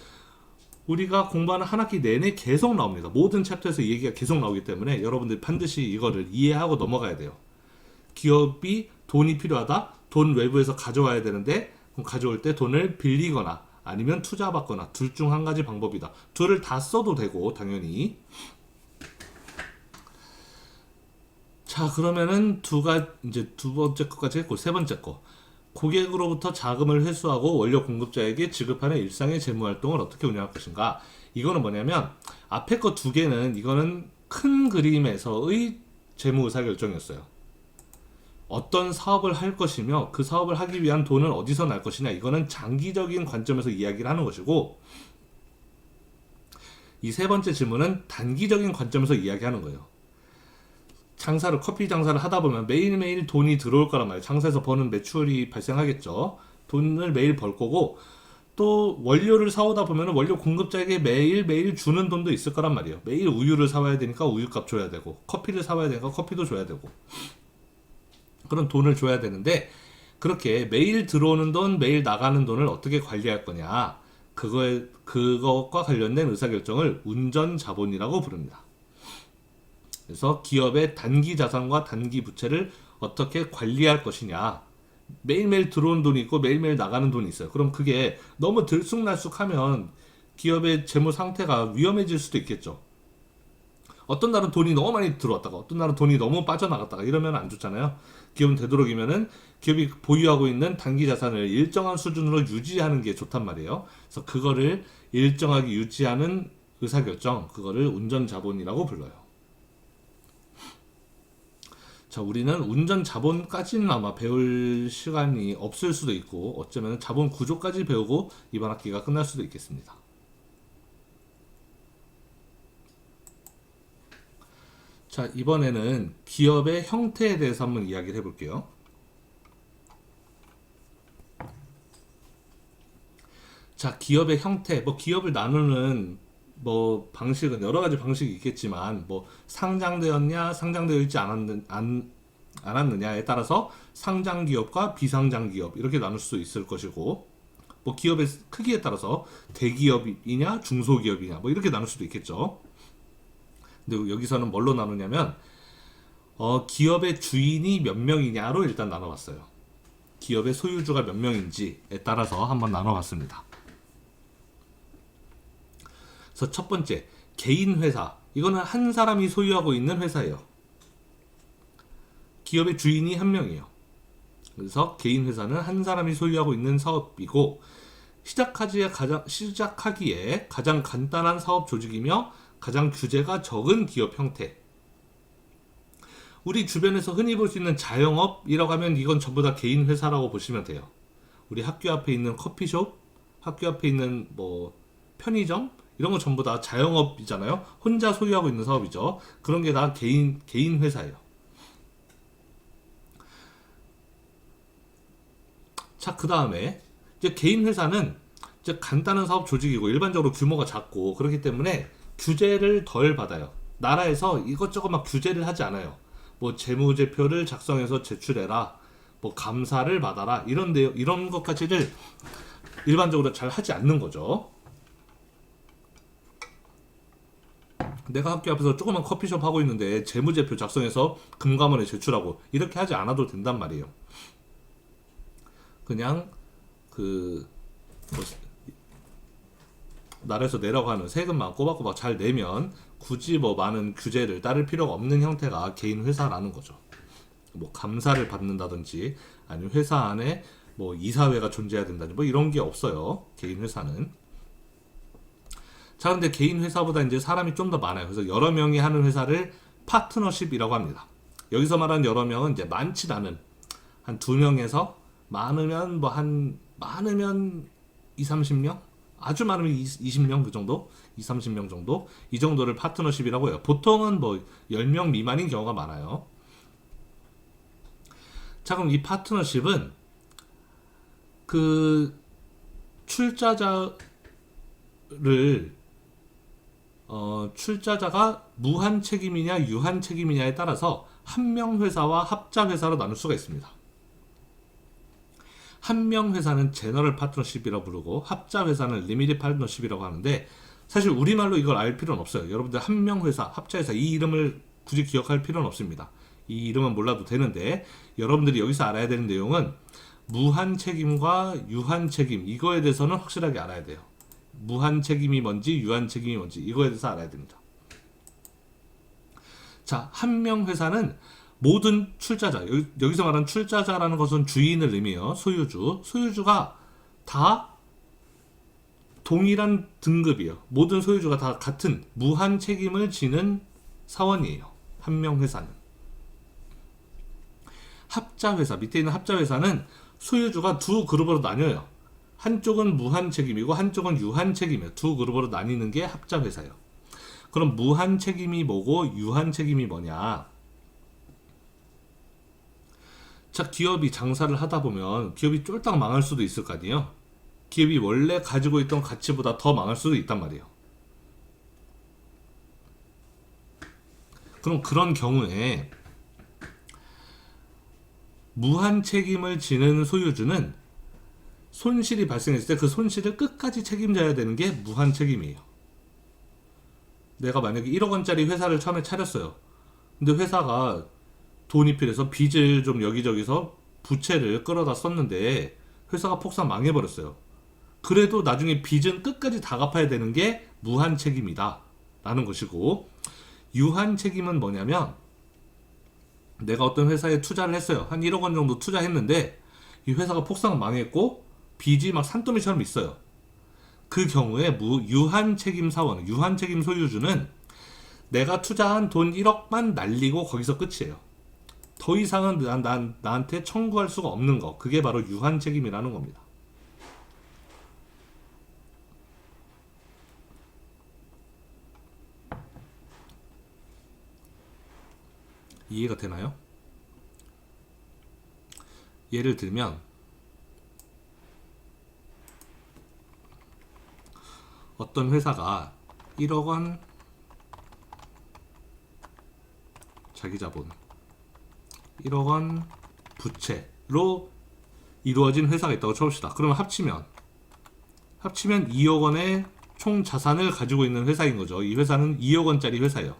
우리가 공부하는 한 학기 내내 계속 나옵니다. 모든 챕터에서 이 얘기가 계속 나오기 때문에 여러분들이 반드시 이거를 이해하고 넘어가야 돼요. 기업이 돈이 필요하다. 돈 외부에서 가져와야 되는데 가져올 때 돈을 빌리거나 아니면 투자받거나 둘 중 한 가지 방법이다. 둘을 다 써도 되고 당연히. 자, 그러면은 이제 두 번째 거까지 했고 세 번째 거. 고객으로부터 자금을 회수하고 원료 공급자에게 지급하는 일상의 재무 활동을 어떻게 운영할 것인가? 이거는 뭐냐면 앞에 거 두 개는 이거는 큰 그림에서의 재무 의사 결정이었어요. 어떤 사업을 할 것이며 그 사업을 하기 위한 돈은 어디서 날 것이냐? 이거는 장기적인 관점에서 이야기를 하는 것이고 이 세 번째 질문은 단기적인 관점에서 이야기하는 거예요. 커피 장사를 하다 보면 매일매일 돈이 들어올 거란 말이에요. 장사에서 버는 매출이 발생하겠죠. 돈을 매일 벌 거고, 또 원료를 사오다 보면 원료 공급자에게 매일매일 주는 돈도 있을 거란 말이에요. 매일 우유를 사와야 되니까 우유값 줘야 되고, 커피를 사와야 되니까 커피도 줘야 되고, 그런 돈을 줘야 되는데, 그렇게 매일 들어오는 돈, 매일 나가는 돈을 어떻게 관리할 거냐. 그것과 관련된 의사결정을 운전자본이라고 부릅니다. 그래서 기업의 단기 자산과 단기 부채를 어떻게 관리할 것이냐. 매일매일 들어오는 돈이 있고 매일매일 나가는 돈이 있어요. 그럼 그게 너무 들쑥날쑥하면 기업의 재무 상태가 위험해질 수도 있겠죠. 어떤 날은 돈이 너무 많이 들어왔다가 어떤 날은 돈이 너무 빠져나갔다가 이러면 안 좋잖아요. 기업은 되도록이면은 기업이 보유하고 있는 단기 자산을 일정한 수준으로 유지하는 게 좋단 말이에요. 그래서 그거를 일정하게 유지하는 의사결정, 그거를 운전자본이라고 불러요. 자, 우리는 운전 자본까지는 아마 배울 시간이 없을 수도 있고 어쩌면 자본 구조까지 배우고 이번 학기가 끝날 수도 있겠습니다. 자, 이번에는 기업의 형태에 대해서 한번 이야기를 해볼게요. 자, 기업의 형태, 뭐 기업을 나누는 뭐 방식은 여러 가지 방식이 있겠지만, 뭐 상장되었냐, 상장되어 있지 않았느냐에 따라서 상장 기업과 비상장 기업 이렇게 나눌 수 있을 것이고, 뭐 기업의 크기에 따라서 대기업이냐, 중소기업이냐, 뭐 이렇게 나눌 수도 있겠죠. 근데 여기서는 뭘로 나누냐면, 기업의 주인이 몇 명이냐로 일단 나눠봤어요. 기업의 소유주가 몇 명인지에 따라서 한번 나눠봤습니다. 그래서 첫 번째, 개인 회사. 이거는 한 사람이 소유하고 있는 회사예요. 기업의 주인이 한 명이에요. 그래서 개인 회사는 한 사람이 소유하고 있는 사업이고, 시작하기에 가장 간단한 사업 조직이며 가장 규제가 적은 기업 형태. 우리 주변에서 흔히 볼 수 있는 자영업이라고 하면 이건 전부 다 개인 회사라고 보시면 돼요. 우리 학교 앞에 있는 커피숍, 학교 앞에 있는 뭐 편의점 이런 거 전부 다 자영업이잖아요. 혼자 소유하고 있는 사업이죠. 그런 게 다 개인 회사예요. 자, 그 다음에 이제 개인 회사는 이제 간단한 사업 조직이고 일반적으로 규모가 작고 그렇기 때문에 규제를 덜 받아요. 나라에서 이것저것 막 규제를 하지 않아요. 뭐 재무제표를 작성해서 제출해라, 뭐 감사를 받아라 이런 것까지를 일반적으로 잘 하지 않는 거죠. 내가 학교 앞에서 조그만 커피숍 하고 있는데 재무제표 작성해서 금감원에 제출하고 이렇게 하지 않아도 된단 말이에요. 그냥 그 뭐 나라에서 내라고 하는 세금만 꼬박꼬박 잘 내면 굳이 뭐 많은 규제를 따를 필요가 없는 형태가 개인 회사라는 거죠. 뭐 감사를 받는다든지 아니면 회사 안에 뭐 이사회가 존재해야 된다든지 뭐 이런 게 없어요. 개인 회사는. 자, 근데 개인 회사보다 이제 사람이 좀 더 많아요. 그래서 여러 명이 하는 회사를 파트너십이라고 합니다. 여기서 말하는 여러 명은 이제 많지 않은 한 두 명에서 많으면 많으면 2, 30명? 아주 많으면 20명 그 정도? 2, 30명 정도? 이 정도를 파트너십이라고 해요. 보통은 뭐 10명 미만인 경우가 많아요. 자, 그럼 이 파트너십은 그 출자자가 무한 책임이냐 유한 책임이냐에 따라서 한 명 회사와 합자 회사로 나눌 수가 있습니다. 한 명 회사는 제너럴 파트너십이라고 부르고 합자 회사는 리미티드 파트너십이라고 하는데, 사실 우리말로 이걸 알 필요는 없어요. 여러분들 한 명 회사, 합자 회사 이 이름을 굳이 기억할 필요는 없습니다. 이 이름은 몰라도 되는데, 여러분들이 여기서 알아야 되는 내용은 무한 책임과 유한 책임 이거에 대해서는 확실하게 알아야 돼요. 무한 책임이 뭔지 유한 책임이 뭔지 이거에 대해서 알아야 됩니다. 자, 한 명 회사는 모든 출자자, 여기서 말하는 출자자라는 것은 주인을 의미해요. 소유주가 다 동일한 등급이에요. 모든 소유주가 다 같은 무한 책임을 지는 사원이에요. 한 명 회사는. 합자 회사, 밑에 있는 합자 회사는 소유주가 두 그룹으로 나뉘어요. 한쪽은 무한 책임이고 한쪽은 유한 책임이에요. 두 그룹으로 나뉘는 게 합자 회사예요. 그럼 무한 책임이 뭐고 유한 책임이 뭐냐? 자, 기업이 장사를 하다 보면 기업이 쫄딱 망할 수도 있을 거 아니에요. 기업이 원래 가지고 있던 가치보다 더 망할 수도 있단 말이에요. 그럼 그런 경우에 무한 책임을 지는 소유주는 손실이 발생했을 때 그 손실을 끝까지 책임져야 되는 게 무한 책임이에요. 내가 만약에 1억 원짜리 회사를 처음에 차렸어요. 근데 회사가 돈이 필요해서 빚을 좀 여기저기서 부채를 끌어다 썼는데 회사가 폭삭 망해버렸어요. 그래도 나중에 빚은 끝까지 다 갚아야 되는 게 무한 책임이다 라는 것이고, 유한 책임은 뭐냐면 내가 어떤 회사에 투자를 했어요. 한 1억 원 정도 투자했는데 이 회사가 폭삭 망했고 빚이 막 산더미처럼 있어요. 그 경우에 유한 책임 사원, 유한 책임 소유주는 내가 투자한 돈 1억만 날리고 거기서 끝이에요. 더 이상은 나한테 청구할 수가 없는 거. 그게 바로 유한 책임이라는 겁니다. 이해가 되나요? 예를 들면 어떤 회사가 1억 원 자기 자본, 1억 원 부채로 이루어진 회사가 있다고 쳐봅시다. 그러면 합치면 2억 원의 총 자산을 가지고 있는 회사인 거죠. 이 회사는 2억 원짜리 회사예요.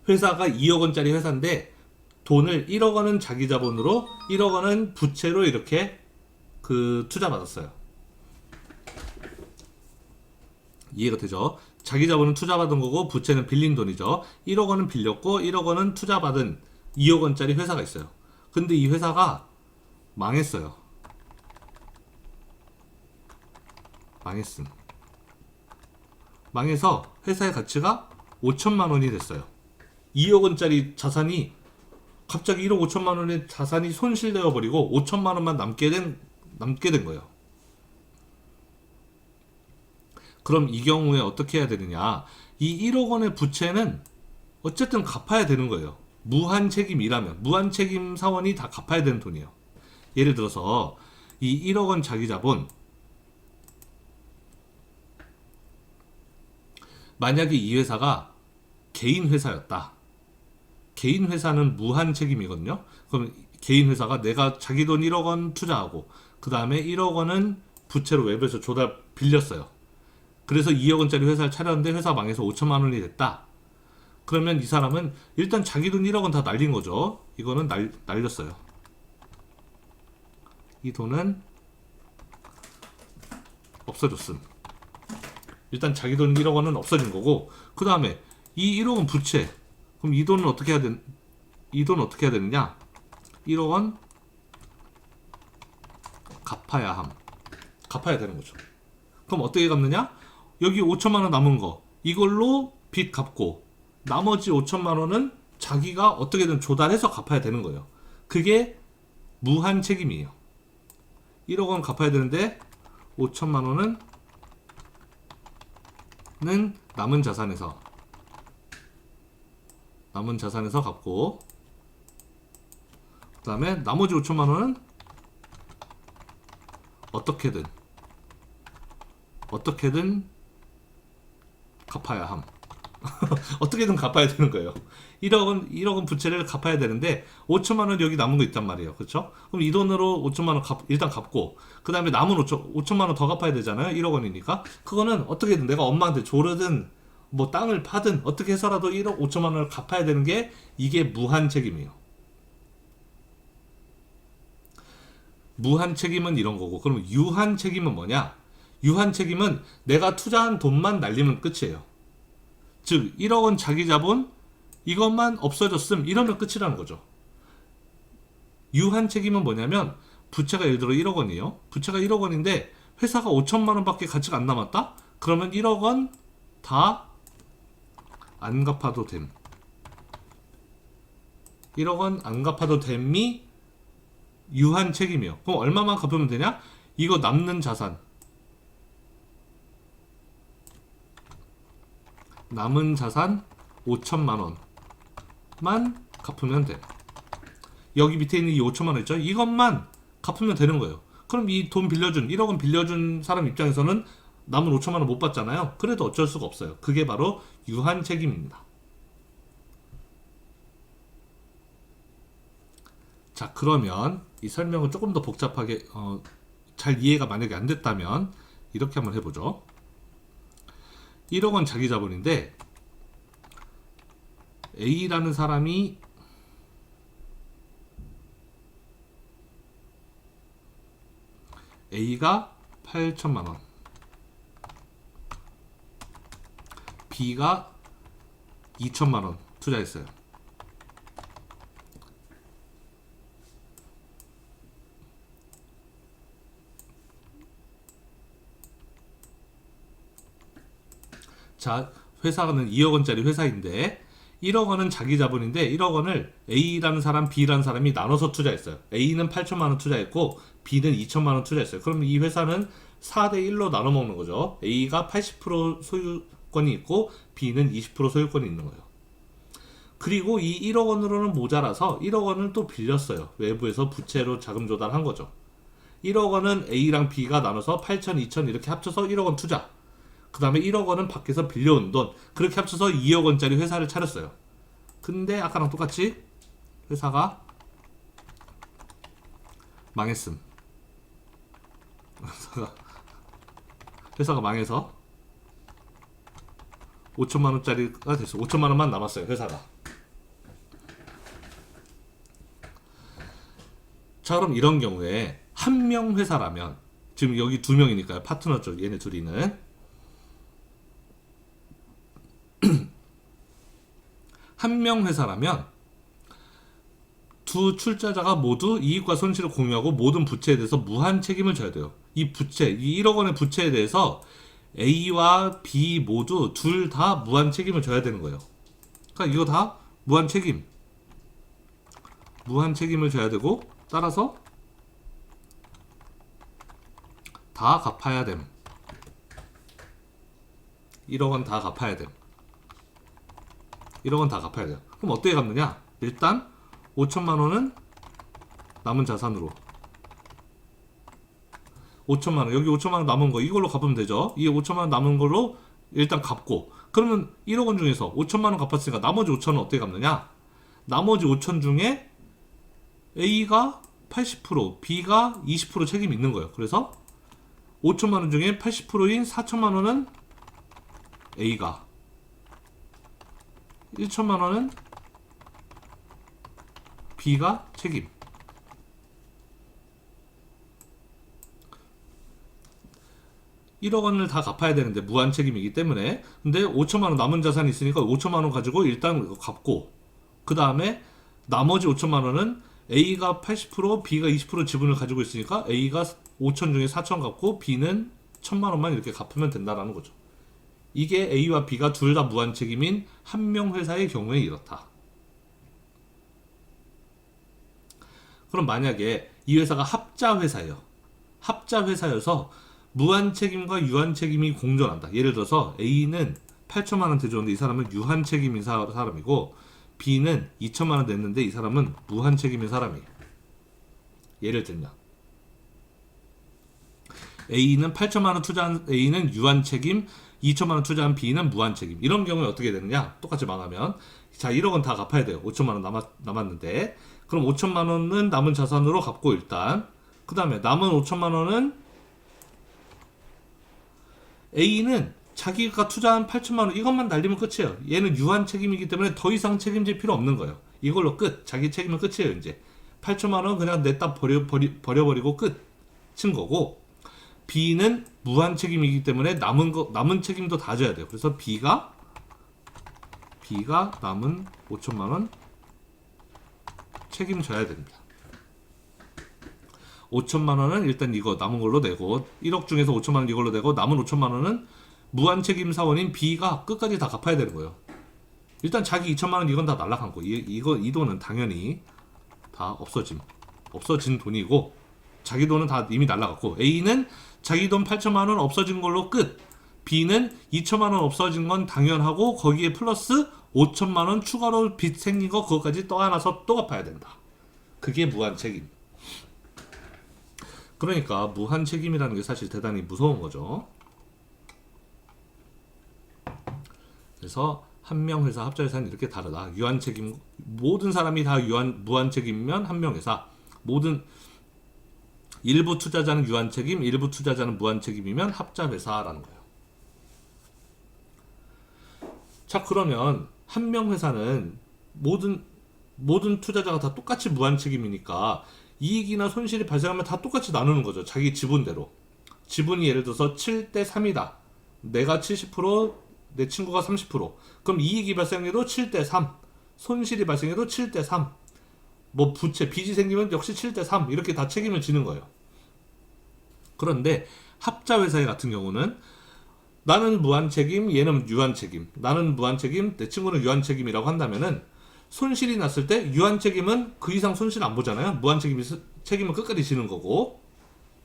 회사가 2억 원짜리 회사인데 돈을 1억 원은 자기 자본으로 1억 원은 부채로 이렇게 투자 받았어요. 이해가 되죠? 자기 자본은 투자 받은 거고 부채는 빌린 돈이죠. 1억 원은 빌렸고 1억 원은 투자 받은 2억 원짜리 회사가 있어요. 근데 이 회사가 망했어요. 망해서 회사의 가치가 5천만 원이 됐어요. 2억 원짜리 자산이 갑자기 1억 5천만 원의 자산이 손실되어 버리고 5천만 원만 남게 된 거예요. 그럼 이 경우에 어떻게 해야 되느냐? 이 1억 원의 부채는 어쨌든 갚아야 되는 거예요. 무한 책임이라면 무한 책임 사원이 다 갚아야 되는 돈이에요. 예를 들어서 이 1억 원 자기 자본, 만약에 이 회사가 개인 회사였다. 개인 회사는 무한 책임이거든요. 그럼 개인 회사가 내가 자기 돈 1억 원 투자하고 그 다음에 1억 원은 부채로 외부에서 빌렸어요. 그래서 2억 원짜리 회사를 차렸는데 회사 망해서 5천만 원이 됐다. 그러면 이 사람은 일단 자기 돈 1억 원 다 날린 거죠. 이거는 날렸어요. 이 돈은 없어졌음. 일단 자기 돈 1억 원은 없어진 거고, 그 다음에 이 1억 원 부채. 그럼 이 돈은 어떻게 해야 되느냐? 1억 원 갚아야 되는 거죠. 그럼 어떻게 갚느냐? 여기 5천만 원 남은 거 이걸로 빚 갚고 나머지 5천만 원은 자기가 어떻게든 조달해서 갚아야 되는 거예요. 그게 무한 책임이에요. 1억 원 갚아야 되는데 5천만 원은 남은 자산에서 갚고, 그 다음에 나머지 5천만 원은 어떻게든 갚아야 함. 어떻게든 갚아야 되는 거예요. 1억 원 부채를 갚아야 되는데 5천만 원 여기 남은 거 있단 말이에요. 그렇죠? 그럼 이 돈으로 5천만 원 일단 갚고, 그 다음에 남은 5천만 원 더 갚아야 되잖아요. 1억 원이니까. 그거는 어떻게든 내가 엄마한테 조르든 뭐 땅을 파든 어떻게 해서라도 1억 5천만 원을 갚아야 되는 게 이게 무한 책임이에요. 무한 책임은 이런 거고, 그럼 유한 책임은 뭐냐? 유한 책임은 내가 투자한 돈만 날리면 끝이에요. 즉 1억 원 자기 자본 이것만 없어졌음 이러면 끝이라는 거죠. 유한 책임은 뭐냐면 부채가 예를 들어 1억 원이에요. 부채가 1억 원인데 회사가 5천만 원밖에 가치가 안 남았다? 그러면 1억 원 다 안 갚아도 됨. 1억 원 안 갚아도 됨이 유한 책임이에요. 그럼 얼마만 갚으면 되냐? 이거 남는 자산, 남은 자산 5천만 원만 갚으면 돼. 여기 밑에 있는 이 5천만 원 있죠? 이것만 갚으면 되는 거예요. 그럼 이 돈 빌려준 1억 원 빌려준 사람 입장에서는 남은 5천만 원 못 받잖아요. 그래도 어쩔 수가 없어요. 그게 바로 유한 책임입니다. 자, 그러면 이 설명을 조금 더 복잡하게 잘 이해가 만약에 안 됐다면 이렇게 한번 해보죠. 1억 원 자기 자본인데 A라는 사람이 A가 8천만 원, B가 2천만 원 투자했어요. 자, 회사는 2억 원짜리 회사인데 1억 원은 자기 자본인데 1억 원을 A라는 사람, B라는 사람이 나눠서 투자했어요. A는 8천만 원 투자했고 B는 2천만 원 투자했어요. 그러면 이 회사는 4대 1로 나눠 먹는 거죠. A가 80% 소유권이 있고 B는 20% 소유권이 있는 거예요. 그리고 이 1억 원으로는 모자라서 1억 원을 또 빌렸어요. 외부에서 부채로 자금 조달한 거죠. 1억 원은 A랑 B가 나눠서 8천, 2천 이렇게 합쳐서 1억 원 투자. 그 다음에 1억 원은 밖에서 빌려온 돈. 그렇게 합쳐서 2억 원짜리 회사를 차렸어요. 근데 아까랑 똑같이 회사가 망했음. 회사가 망해서 5천만 원짜리가 됐어. 5천만 원만 남았어요, 회사가. 자, 그럼 이런 경우에 한 명 회사라면, 지금 여기 두 명이니까요. 파트너 쪽 얘네 둘이는 한 명 회사라면 두 출자자가 모두 이익과 손실을 공유하고 모든 부채에 대해서 무한 책임을 져야 돼요. 이 부채, 이 1억 원의 부채에 대해서 A와 B 모두 둘 다 무한 책임을 져야 되는 거예요. 그러니까 이거 다 무한 책임. 무한 책임을 져야 되고, 따라서 다 갚아야 됨. 1억 원 다 갚아야 됨. 1억 원 다 갚아야 돼요. 그럼 어떻게 갚느냐? 일단 5천만 원은 남은 자산으로, 5천만 원, 여기 5천만 원 남은 거 이걸로 갚으면 되죠. 이 5천만 원 남은 걸로 일단 갚고, 그러면 1억 원 중에서 5천만 원 갚았으니까 나머지 5천 원 어떻게 갚느냐? 나머지 5천 중에 A가 80%, B가 20% 책임이 있는 거예요. 그래서 5천만 원 중에 80%인 4천만 원은 A가, 1천만 원은 B가 책임. (1억) 원을 다 갚아야 되는데 무한 책임이기 때문에. 근데 5천만 원 남은 자산이 있으니까 5천만 원 가지고 일단 갚고, 그 다음에 나머지 5천만 원은 A가 80%, B가 20% 지분을 가지고 있으니까 A가 5천 중에 4천 갚고 B는 1천만 원만 이렇게 갚으면 된다라는 거죠. 이게 A와 B가 둘 다 무한 책임인 한 명 회사의 경우에 이렇다. 그럼 만약에 이 회사가 합자 회사예요. 합자 회사여서 무한 책임과 유한 책임이 공존한다. 예를 들어서 A는 8천만 원 대줬는데 이 사람은 유한 책임인 사람이고, B는 2천만 원 냈는데 이 사람은 무한 책임인 사람이에요. 예를 들면 A는 8천만 원 투자한 A는 유한 책임, 2천만 원 투자한 B는 무한 책임. 이런 경우에 어떻게 되느냐? 똑같이 망하면, 자, 1억 원 다 갚아야 돼요. 5천만 원 남았는데, 그럼 5천만 원은 남은 자산으로 갚고, 일단 그 다음에 남은 5천만 원은 A는 자기가 투자한 8천만 원 이것만 날리면 끝이에요. 얘는 유한 책임이기 때문에 더 이상 책임질 필요 없는 거예요. 이걸로 끝. 자기 책임은 끝이에요. 이제 8천만 원 그냥 냈다 버려버리고 끝인 거고, B는 무한 책임이기 때문에 남은 책임도 다 져야 돼요. 그래서 B가 남은 5천만 원 책임져야 됩니다. 5천만 원은 일단 이거 남은 걸로 내고, 1억 중에서 5천만 원 이걸로 내고, 남은 5천만 원은 무한 책임 사원인 B가 끝까지 다 갚아야 되는 거예요. 일단 자기 2천만 원 이건 다 날라간 거. 이 돈은 당연히 다 없어진 돈이고, 자기 돈은 다 이미 날라갔고, A는 자기 돈 8천만 원 없어진 걸로 끝. B는 2천만 원 없어진 건 당연하고 거기에 플러스 5천만 원 추가로 빚 생긴 거 그것까지 떠안아서 또 갚아야 된다. 그게 무한 책임. 그러니까 무한 책임이라는 게 사실 대단히 무서운 거죠. 그래서 한 명 회사, 합자 회사는 이렇게 다르다. 유한 책임, 모든 사람이 다 무한 책임이면 한 명 회사, 모든 일부 투자자는 유한 책임, 일부 투자자는 무한 책임이면 합자 회사라는 거예요. 자, 그러면 한 명 회사는 모든 투자자가 다 똑같이 무한 책임이니까 이익이나 손실이 발생하면 다 똑같이 나누는 거죠. 자기 지분대로. 지분이 예를 들어서 7대 3이다. 내가 70%, 내 친구가 30%. 그럼 이익이 발생해도 7대 3. 손실이 발생해도 7대 3. 뭐 부채, 빚이 생기면 역시 7대 3. 이렇게 다 책임을 지는 거예요. 그런데 합자 회사 같은 경우는 나는 무한 책임, 얘는 유한 책임. 나는 무한 책임, 내 친구는 유한 책임이라고 한다면은 손실이 났을 때 유한 책임은 그 이상 손실 안 보잖아요. 무한 책임은 끝까지 지는 거고,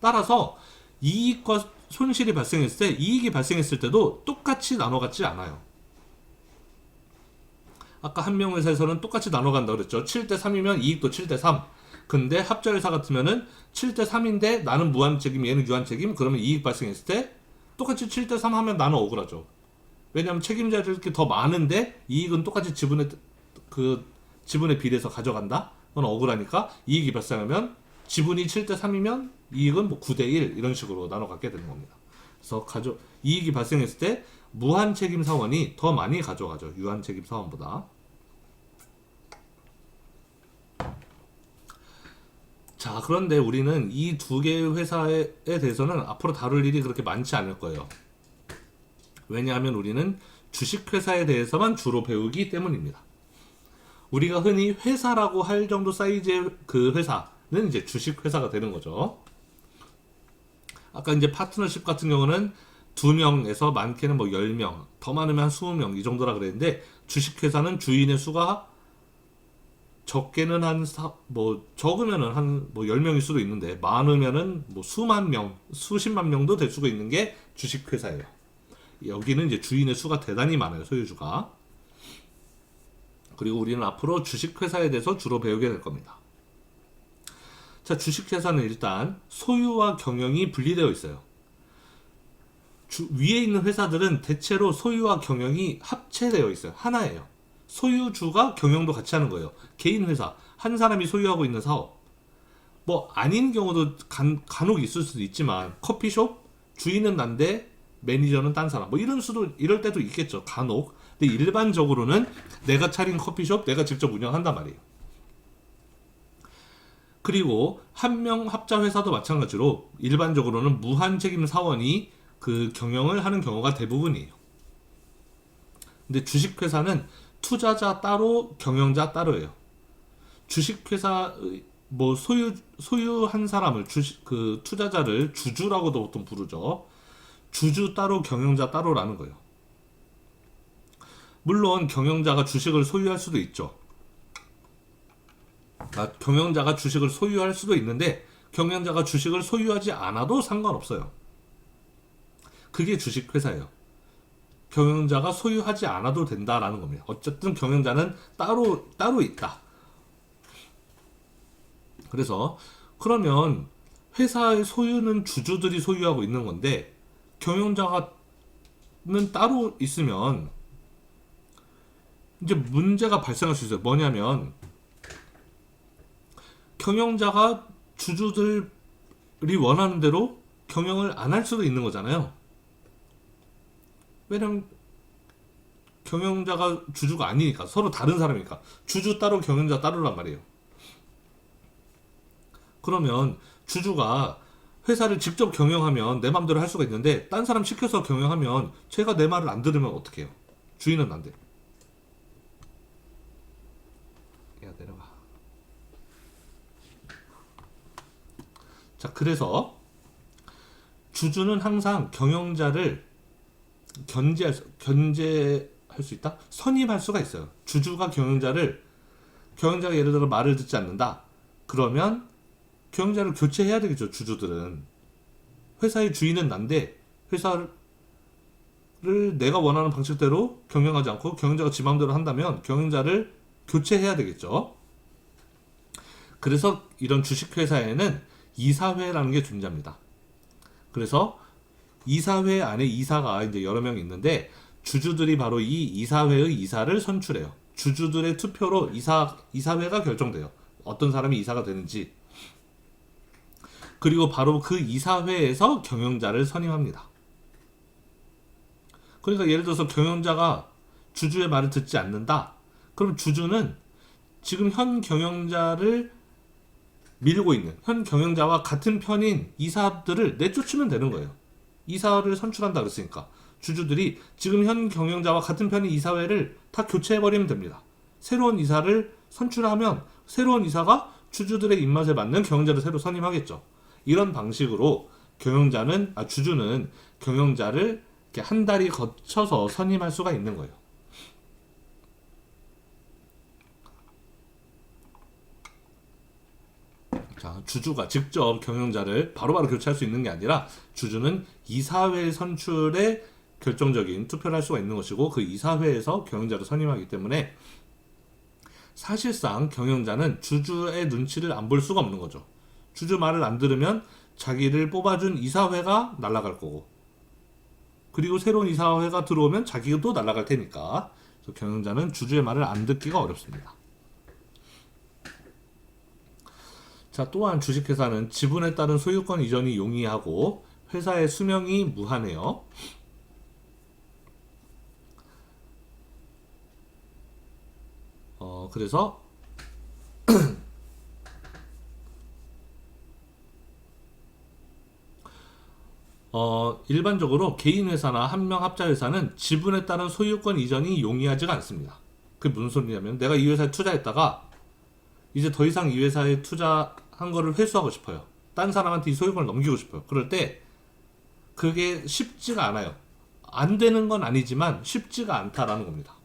따라서 이익과 손실이 발생했을 때, 이익이 발생했을 때도 똑같이 나눠갖지 않아요. 아까 한 명 회사에서는 똑같이 나눠간다 그랬죠. 7대 3이면 이익도 7대 3. 근데 합자회사 같으면은 7대 3인데 나는 무한책임, 얘는 유한책임. 그러면 이익 발생했을 때 똑같이 7대 3 하면 나는 억울하죠. 왜냐하면 책임자들이 이렇게 더 많은데 이익은 똑같이 지분에 비례해서 가져간다? 그건 억울하니까 이익이 발생하면 지분이 7대 3이면 이익은 뭐 9대 1 이런 식으로 나눠 갖게 되는 겁니다. 그래서 이익이 발생했을 때 무한책임 사원이 더 많이 가져가죠. 유한책임 사원보다. 자, 그런데 우리는 이 두 개의 회사에 대해서는 앞으로 다룰 일이 그렇게 많지 않을 거예요. 왜냐하면 우리는 주식회사에 대해서만 주로 배우기 때문입니다. 우리가 흔히 회사라고 할 정도 사이즈의 그 회사는 이제 주식회사가 되는 거죠. 아까 이제 파트너십 같은 경우는 2명에서 많게는 뭐 10명, 더 많으면 한 20명 이 정도라 그랬는데 주식회사는 주인의 수가 적게는 적으면은 한 10명일 수도 있는데 많으면은 뭐 수만 명, 수십만 명도 될 수가 있는 게 주식회사예요. 여기는 이제 주인의 수가 대단히 많아요, 소유주가. 그리고 우리는 앞으로 주식회사에 대해서 주로 배우게 될 겁니다. 자, 주식회사는 일단 소유와 경영이 분리되어 있어요. 위에 있는 회사들은 대체로 소유와 경영이 합체되어 있어요. 하나예요. 소유주가 경영도 같이 하는 거예요. 개인 회사, 한 사람이 소유하고 있는 사업. 뭐 아닌 경우도 간혹 있을 수도 있지만 커피숍 주인은 난데 매니저는 딴 사람. 뭐 이럴 때도 있겠죠. 간혹. 근데 일반적으로는 내가 차린 커피숍 내가 직접 운영한단 말이에요. 그리고 한 명 합자 회사도 마찬가지로 일반적으로는 무한책임 사원이 그 경영을 하는 경우가 대부분이에요. 근데 주식회사는 투자자 따로 경영자 따로예요. 주식회사 뭐 소유한 사람을 그 투자자를 주주라고도 보통 부르죠. 주주 따로 경영자 따로라는 거예요. 물론 경영자가 주식을 소유할 수도 있죠. 경영자가 주식을 소유할 수도 있는데 경영자가 주식을 소유하지 않아도 상관없어요. 그게 주식회사예요. 경영자가 소유하지 않아도 된다라는 겁니다. 어쨌든 경영자는 따로 있다. 그래서 그러면 회사의 소유는 주주들이 소유하고 있는 건데 경영자는 따로 있으면 이제 문제가 발생할 수 있어요. 뭐냐면 경영자가 주주들이 원하는 대로 경영을 안 할 수도 있는 거잖아요. 왜냐면 경영자가 주주가 아니니까 서로 다른 사람이니까 주주 따로 경영자 따로란 말이에요. 그러면 주주가 회사를 직접 경영하면 내 맘대로 할 수가 있는데 딴 사람 시켜서 경영하면 제가 내 말을 안 들으면 어떡해요? 주인은 안 돼. 야, 내려가. 자, 그래서 주주는 항상 경영자를 견제할 수 있다? 선임할 수가 있어요. 주주가 경영자가 예를 들어 말을 듣지 않는다. 그러면 경영자를 교체해야 되겠죠, 주주들은. 회사의 주인은 난데 회사를 내가 원하는 방식대로 경영하지 않고 경영자가 지 마음대로 한다면 경영자를 교체해야 되겠죠. 그래서 이런 주식회사에는 이사회라는 게 존재합니다. 그래서 이사회 안에 이사가 이제 여러 명이 있는데 주주들이 바로 이 이사회의 이사를 선출해요. 주주들의 투표로 이사회가 결정돼요. 어떤 사람이 이사가 되는지. 그리고 바로 그 이사회에서 경영자를 선임합니다. 그러니까 예를 들어서 경영자가 주주의 말을 듣지 않는다. 그럼 주주는 지금 현 경영자를 밀고 있는 현 경영자와 같은 편인 이사들을 내쫓으면 되는 거예요. 이사를 선출한다 그랬으니까 주주들이 지금 현 경영자와 같은 편인 이사회를 다 교체해버리면 됩니다. 새로운 이사를 선출하면 새로운 이사가 주주들의 입맛에 맞는 경영자를 새로 선임하겠죠. 이런 방식으로 주주는 경영자를 이렇게 한 달이 거쳐서 선임할 수가 있는 거예요. 자, 주주가 직접 경영자를 바로바로 교체할 수 있는 게 아니라 주주는 이사회 선출에 결정적인 투표를 할 수가 있는 것이고 그 이사회에서 경영자를 선임하기 때문에 사실상 경영자는 주주의 눈치를 안 볼 수가 없는 거죠. 주주 말을 안 들으면 자기를 뽑아준 이사회가 날아갈 거고, 그리고 새로운 이사회가 들어오면 자기가 또 날아갈 테니까, 그래서 경영자는 주주의 말을 안 듣기가 어렵습니다. 자, 또한 주식회사는 지분에 따른 소유권 이전이 용이하고 회사의 수명이 무한해요. 그래서 일반적으로 개인 회사나 한명 합자 회사는 지분에 따른 소유권 이전이 용이하지가 않습니다. 그게 무슨 소리냐면 내가 이 회사에 투자했다가 이제 더 이상 이 회사에 투자한 거를 회수하고 싶어요. 딴 사람한테 이 소유권을 넘기고 싶어요. 그럴 때 그게 쉽지가 않아요. 안 되는 건 아니지만 쉽지가 않다라는 겁니다.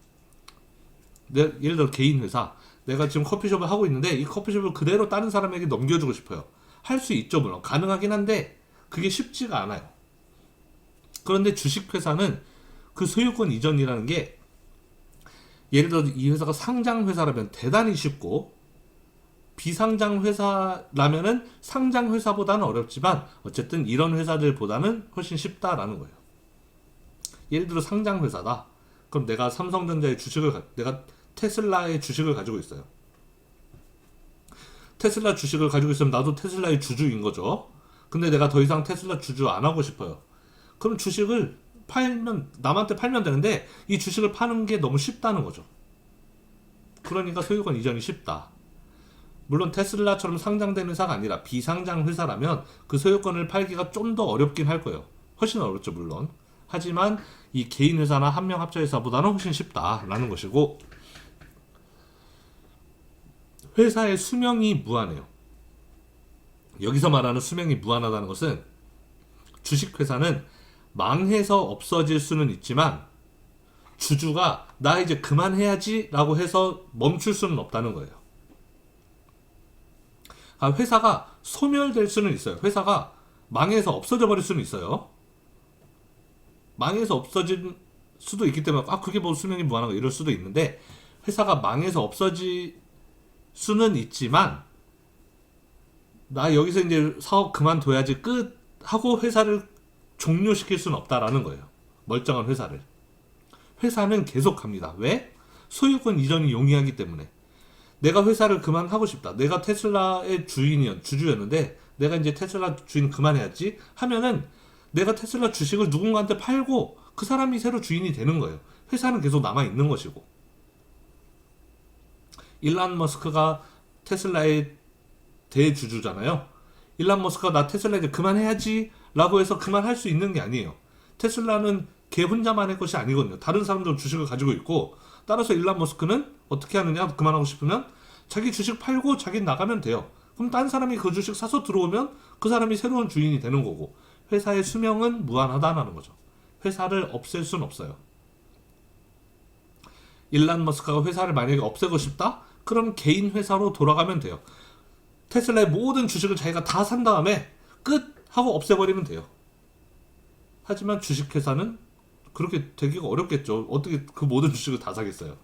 예를 들어 개인 회사, 내가 지금 커피숍을 하고 있는데 이 커피숍을 그대로 다른 사람에게 넘겨주고 싶어요. 할 수 있죠, 물론. 가능하긴 한데 그게 쉽지가 않아요. 그런데 주식회사는 그 소유권 이전이라는 게, 예를 들어 이 회사가 상장 회사라면 대단히 쉽고, 비상장 회사라면은 상장 회사보다는 어렵지만 어쨌든 이런 회사들보다는 훨씬 쉽다라는 거예요. 예를 들어 상장 회사다. 그럼 내가 삼성전자의 내가 테슬라의 주식을 가지고 있어요. 테슬라 주식을 가지고 있으면 나도 테슬라의 주주인 거죠. 근데 내가 더 이상 테슬라 주주 안 하고 싶어요. 그럼 주식을 남한테 팔면 되는데 이 주식을 파는 게 너무 쉽다는 거죠. 그러니까 소유권 이전이 쉽다. 물론 테슬라처럼 상장된 회사가 아니라 비상장 회사라면 그 소유권을 팔기가 좀 더 어렵긴 할 거예요. 훨씬 어렵죠, 물론. 하지만 이 개인 회사나 한명 합자 회사보다는 훨씬 쉽다라는 것이고, 회사의 수명이 무한해요. 여기서 말하는 수명이 무한하다는 것은 주식회사는 망해서 없어질 수는 있지만 주주가 나 이제 그만해야지 라고 해서 멈출 수는 없다는 거예요. 회사가 소멸될 수는 있어요. 회사가 망해서 없어져 버릴 수는 있어요. 망해서 없어질 수도 있기 때문에 그게 뭐 수명이 무한한가 이럴 수도 있는데, 회사가 망해서 없어질 수는 있지만 나 여기서 이제 사업 그만둬야지 끝 하고 회사를 종료시킬 수는 없다라는 거예요. 멀쩡한 회사를. 회사는 계속 갑니다. 왜? 소유권 이전이 용이하기 때문에. 내가 회사를 그만하고 싶다. 내가 테슬라의 주주였는데 내가 이제 테슬라 주인 그만해야지 하면은 내가 테슬라 주식을 누군가한테 팔고 그 사람이 새로 주인이 되는 거예요. 회사는 계속 남아 있는 것이고. 일론 머스크가 테슬라의 대주주잖아요. 일론 머스크가 나 테슬라 이제 그만해야지 라고 해서 그만할 수 있는 게 아니에요. 테슬라는 걔 혼자만의 것이 아니거든요. 다른 사람들 주식을 가지고 있고, 따라서 일론 머스크는 어떻게 하느냐, 그만하고 싶으면 자기 주식 팔고 자기 나가면 돼요. 그럼 딴 사람이 그 주식 사서 들어오면 그 사람이 새로운 주인이 되는 거고, 회사의 수명은 무한하다는 거죠. 회사를 없앨 수는 없어요. 일론 머스크가 회사를 만약에 없애고 싶다? 그럼 개인 회사로 돌아가면 돼요. 테슬라의 모든 주식을 자기가 다 산 다음에 끝! 하고 없애버리면 돼요. 하지만 주식회사는 그렇게 되기가 어렵겠죠. 어떻게 그 모든 주식을 다 사겠어요.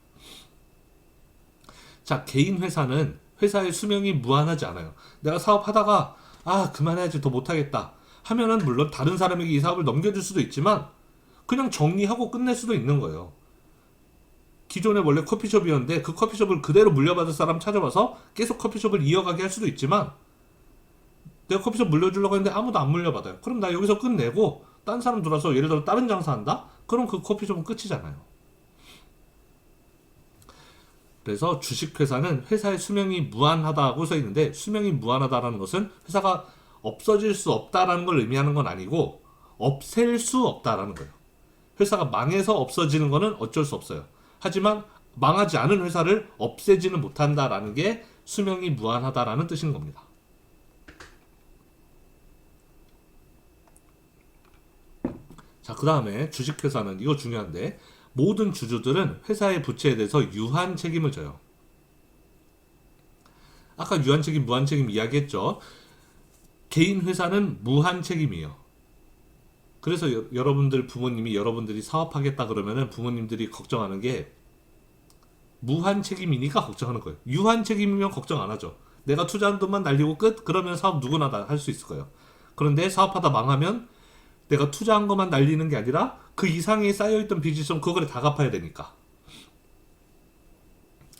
자, 개인 회사는 회사의 수명이 무한하지 않아요. 내가 사업하다가 그만해야지 더 못하겠다 하면은 물론 다른 사람에게 이 사업을 넘겨줄 수도 있지만 그냥 정리하고 끝낼 수도 있는 거예요. 기존에 원래 커피숍이었는데 그 커피숍을 그대로 물려받을 사람 찾아봐서 계속 커피숍을 이어가게 할 수도 있지만, 내가 커피숍 물려주려고 했는데 아무도 안 물려받아요. 그럼 나 여기서 끝내고 딴 사람 들어와서 예를 들어 다른 장사한다? 그럼 그 커피숍은 끝이잖아요. 그래서 주식회사는 회사의 수명이 무한하다고 써 있는데, 수명이 무한하다라는 것은 회사가 없어질 수 없다라는 걸 의미하는 건 아니고 없앨 수 없다라는 거예요. 회사가 망해서 없어지는 거는 어쩔 수 없어요. 하지만 망하지 않은 회사를 없애지는 못한다라는 게 수명이 무한하다라는 뜻인 겁니다. 자, 그 다음에 주식회사는, 이거 중요한데, 모든 주주들은 회사의 부채에 대해서 유한 책임을 져요. 아까 유한 책임, 무한 책임 이야기했죠. 개인 회사는 무한 책임이에요. 그래서 여러분들 부모님이 여러분들이 사업하겠다 그러면은 부모님들이 걱정하는 게, 무한 책임이니까 걱정하는 거예요. 유한 책임이면 걱정 안 하죠. 내가 투자한 돈만 날리고 끝? 그러면 사업 누구나 다 할 수 있을 거예요. 그런데 사업하다 망하면 내가 투자한 것만 날리는 게 아니라 그 이상에 쌓여있던 빚이 좀 그거를 다 갚아야 되니까.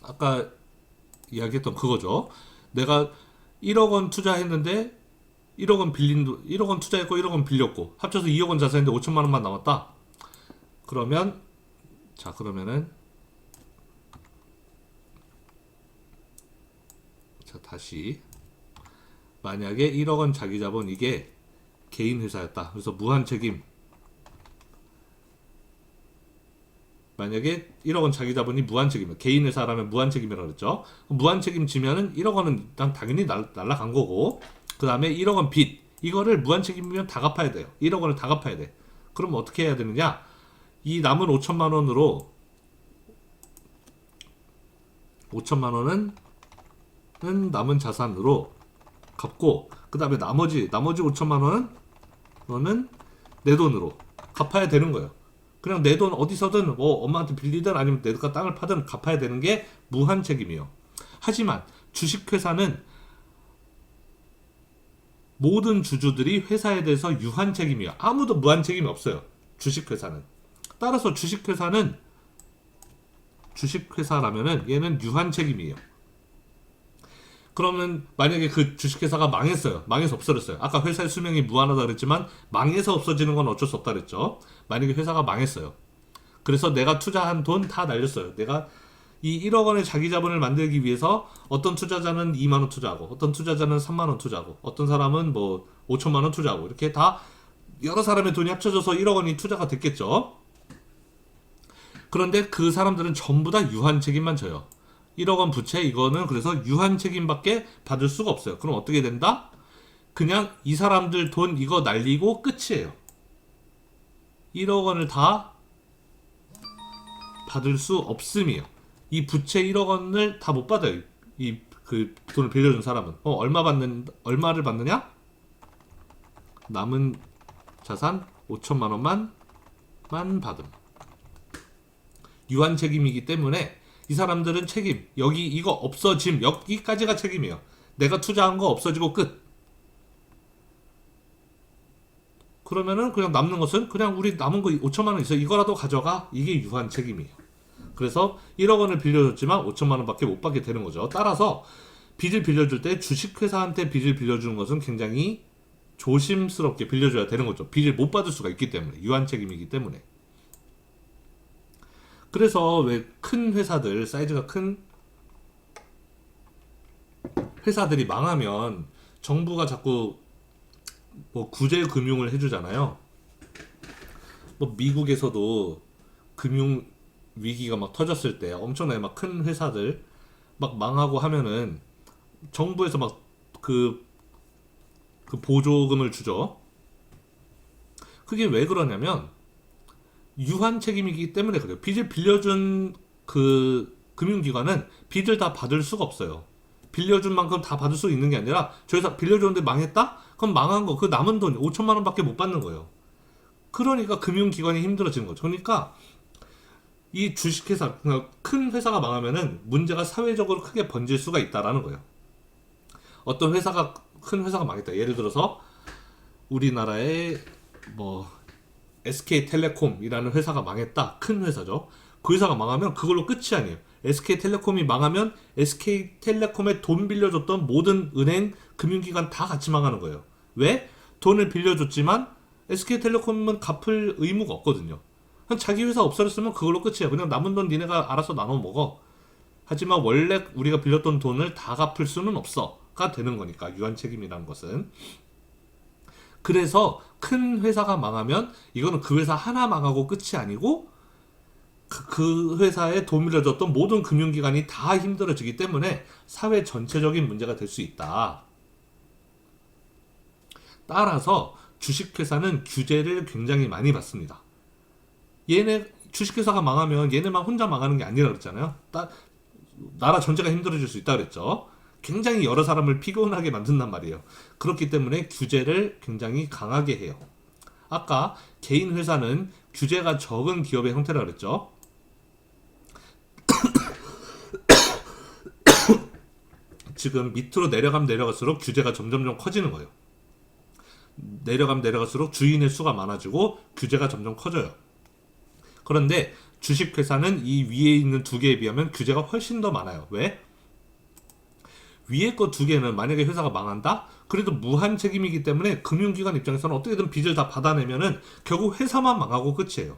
아까 이야기했던 그거죠. 내가 1억 원 투자했는데 1억 원 1억 원 투자했고 1억 원 빌렸고 합쳐서 2억 원 자산인데 5천만 원만 남았다. 그러면 그러면은 다시 만약에 1억 원 자기 자본 이게 개인 회사였다. 그래서 무한 책임. 만약에 1억 원 자기 자본이 무한 책임이야. 개인 회사라면 무한 책임이라고 그랬죠. 무한 책임 지면은 1억 원은 일단 당연히 날라간 거고, 그 다음에 1억 원 빚. 이거를 무한 책임이면 다 갚아야 돼요. 1억 원을 다 갚아야 돼. 그럼 어떻게 해야 되느냐? 이 남은 5천만 원으로 5천만 원은 남은 자산으로 갚고, 그 다음에 나머지 5천만 원은 내 돈으로 갚아야 되는 거예요. 그냥 내 돈 어디서든 뭐 엄마한테 빌리든 아니면 내가 땅을 파든 갚아야 되는 게 무한 책임이에요. 하지만 주식회사는 모든 주주들이 회사에 대해서 유한 책임이에요. 아무도 무한 책임이 없어요. 주식회사는. 따라서 주식회사라면은 얘는 유한 책임이에요. 그러면 만약에 그 주식회사가 망했어요. 망해서 없어졌어요. 아까 회사의 수명이 무한하다 그랬지만 망해서 없어지는 건 어쩔 수 없다 그랬죠. 만약에 회사가 망했어요. 그래서 내가 투자한 돈 다 날렸어요. 내가 이 1억 원의 자기 자본을 만들기 위해서 어떤 투자자는 2만 원 투자하고 어떤 투자자는 3만 원 투자하고 어떤 사람은 뭐 5천만 원 투자하고 이렇게 다 여러 사람의 돈이 합쳐져서 1억 원이 투자가 됐겠죠. 그런데 그 사람들은 전부 다 유한 책임만 져요. 1억 원 부채 이거는 그래서 유한 책임밖에 받을 수가 없어요. 그럼 어떻게 된다? 그냥 이 사람들 돈 이거 날리고 끝이에요. 1억 원을 다 받을 수 없음이에요. 이 부채 1억 원을 다 못 받아요. 이 그 돈을 빌려준 사람은 얼마를 받느냐? 남은 자산 5천만 원만 받음. 유한 책임이기 때문에 이 사람들은 책임, 여기 이거 없어짐, 여기까지가 책임이에요. 내가 투자한 거 없어지고 끝. 그러면은 그냥 남는 것은 그냥 우리 남은 거 5천만 원 있어. 이거라도 가져가. 이게 유한 책임이에요. 그래서 1억 원을 빌려줬지만 5천만 원밖에 못 받게 되는 거죠. 따라서 빚을 빌려줄 때 주식회사한테 빚을 빌려주는 것은 굉장히 조심스럽게 빌려줘야 되는 거죠. 빚을 못 받을 수가 있기 때문에. 유한 책임이기 때문에. 그래서 왜 큰 회사들, 사이즈가 큰 회사들이 망하면 정부가 자꾸 뭐 구제 금융을 해주잖아요. 뭐 미국에서도 금융 위기가 막 터졌을 때 엄청나게 막 큰 회사들 막 망하고 하면은 정부에서 막 그 보조금을 주죠. 그게 왜 그러냐면 유한 책임이기 때문에 그래요. 빚을 빌려준 그 금융기관은 빚을 다 받을 수가 없어요. 빌려준 만큼 다 받을 수 있는 게 아니라 저희가 빌려줬는데 망했다? 그럼 망한 거, 그 남은 돈 5천만 원밖에 못 받는 거예요. 그러니까 금융기관이 힘들어지는 거죠. 그러니까 이 주식회사, 큰 회사가 망하면은 문제가 사회적으로 크게 번질 수가 있다라는 거예요. 어떤 회사가, 큰 회사가 망했다. 예를 들어서 우리나라의 뭐 SK텔레콤이라는 회사가 망했다. 큰 회사죠. 그 회사가 망하면 그걸로 끝이 아니에요. SK텔레콤이 망하면 SK텔레콤에 돈 빌려줬던 모든 은행, 금융기관 다 같이 망하는 거예요. 왜? 돈을 빌려줬지만 SK텔레콤은 갚을 의무가 없거든요. 그냥 자기 회사 없어졌으면 그걸로 끝이에요. 그냥 남은 돈 니네가 알아서 나눠 먹어. 하지만 원래 우리가 빌렸던 돈을 다 갚을 수는 없어가 되는 거니까, 유한 책임이라는 것은. 그래서 큰 회사가 망하면 이거는 그 회사 하나 망하고 끝이 아니고 그 회사에 돈 빌려줬던 모든 금융기관이 다 힘들어지기 때문에 사회 전체적인 문제가 될 수 있다. 따라서 주식회사는 규제를 굉장히 많이 받습니다. 주식회사가 망하면 얘네만 혼자 망하는 게 아니라 그랬잖아요. 나라 전체가 힘들어질 수 있다 그랬죠. 굉장히 여러 사람을 피곤하게 만든단 말이에요. 그렇기 때문에 규제를 굉장히 강하게 해요. 아까 개인 회사는 규제가 적은 기업의 형태라 그랬죠. 지금 밑으로 내려가면 내려갈수록 규제가 점점점 커지는 거예요. 내려가면 내려갈수록 주인의 수가 많아지고 규제가 점점 커져요. 그런데 주식회사는 이 위에 있는 두 개에 비하면 규제가 훨씬 더 많아요. 왜? 위에 거 두 개는 만약에 회사가 망한다? 그래도 무한 책임이기 때문에 금융기관 입장에서는 어떻게든 빚을 다 받아내면은 결국 회사만 망하고 끝이에요.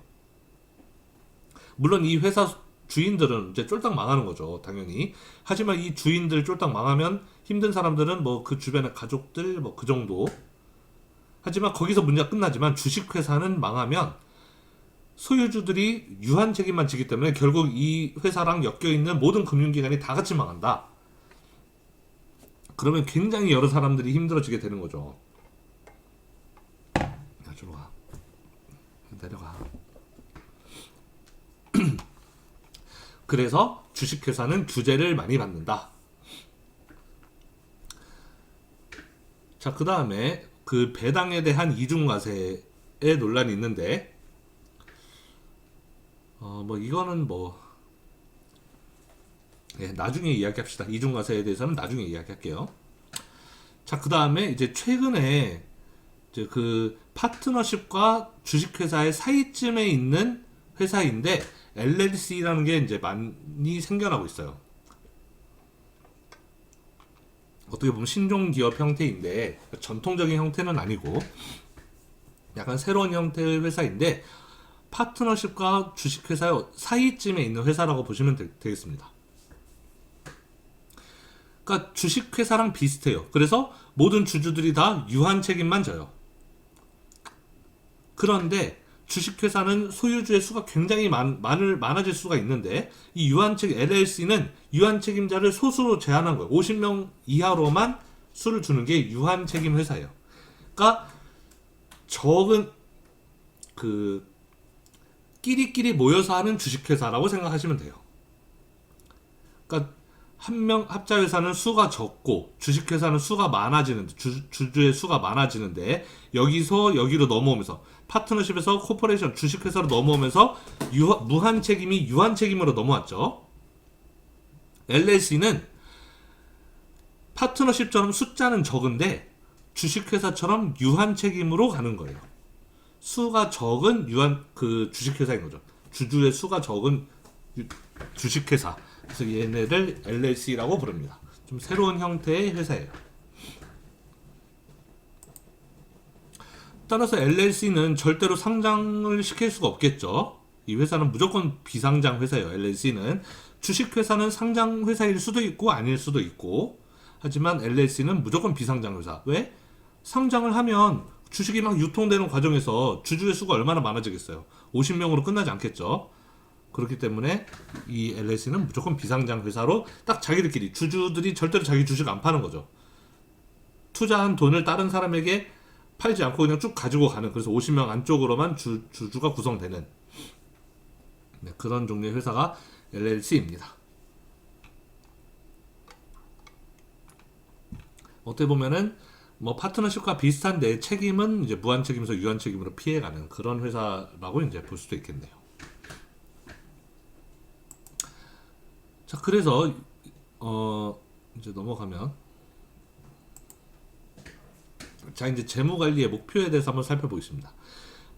물론 이 회사 주인들은 이제 쫄딱 망하는 거죠, 당연히. 하지만 이 주인들 쫄딱 망하면 힘든 사람들은 뭐 그 주변의 가족들 뭐 그 정도. 하지만 거기서 문제가 끝나지만 주식회사는 망하면 소유주들이 유한 책임만 지기 때문에 결국 이 회사랑 엮여있는 모든 금융기관이 다 같이 망한다. 그러면 굉장히 여러 사람들이 힘들어지게 되는 거죠. 야, 저로 가. 내려가. 그래서 주식회사는 규제를 많이 받는다. 자, 그 다음에 그 배당에 대한 이중과세의 논란이 있는데, 뭐 이거는 뭐 나중에 이야기합시다. 이중과세에 대해서는 나중에 이야기할게요. 자, 그 다음에 이제 최근에 이제 그 파트너십과 주식회사의 사이쯤에 있는 회사인데 LLC라는 게 이제 많이 생겨나고 있어요. 어떻게 보면 신종기업 형태인데 전통적인 형태는 아니고 약간 새로운 형태의 회사인데 파트너십과 주식회사의 사이쯤에 있는 회사라고 보시면 되겠습니다. 그러니까 주식회사랑 비슷해요. 그래서 모든 주주들이 다 유한 책임만 져요. 그런데 주식회사는 소유주의 수가 굉장히 많아질 수가 있는데 이 유한책 LLC는 유한책임자를 소수로 제한한 거예요. 50명 이하로만 수를 주는 게 유한책임 회사예요. 그러니까 적은 그 끼리끼리 모여서 하는 주식회사라고 생각하시면 돼요. 그러니까 한 명 합자회사는 수가 적고 주식회사는 수가 많아지는데 주주의 수가 많아지는데 여기서 여기로 넘어오면서 파트너십에서 코퍼레이션 주식회사로 넘어오면서 무한 책임이 유한 책임으로 넘어왔죠. LLC는 파트너십처럼 숫자는 적은데 주식회사처럼 유한 책임으로 가는 거예요. 수가 적은 유한 그 주식회사인 거죠. 주주의 수가 적은 주식회사. 그래서 얘네를 LLC라고 부릅니다. 좀 새로운 형태의 회사예요. 따라서 LLC는 절대로 상장을 시킬 수가 없겠죠. 이 회사는 무조건 비상장 회사예요. LLC는 주식회사는 상장 회사일 수도 있고 아닐 수도 있고 하지만 LLC는 무조건 비상장 회사. 왜? 상장을 하면 주식이 막 유통되는 과정에서 주주의 수가 얼마나 많아지겠어요. 50명으로 끝나지 않겠죠. 그렇기 때문에 이 LLC는 무조건 비상장 회사로 딱 자기들끼리 주주들이 절대로 자기 주식 안 파는 거죠. 투자한 돈을 다른 사람에게 팔지 않고 그냥 쭉 가지고 가는, 그래서 50명 안쪽으로만 주주가 구성되는 그런 종류의 회사가 LLC입니다. 어떻게 보면은 뭐 파트너십과 비슷한데 책임은 이제 무한 책임에서 유한 책임으로 피해가는 그런 회사라고 이제 볼 수도 있겠네요. 자, 그래서 이제 넘어가면 자, 이제 재무관리의 목표에 대해서 한번 살펴보겠습니다.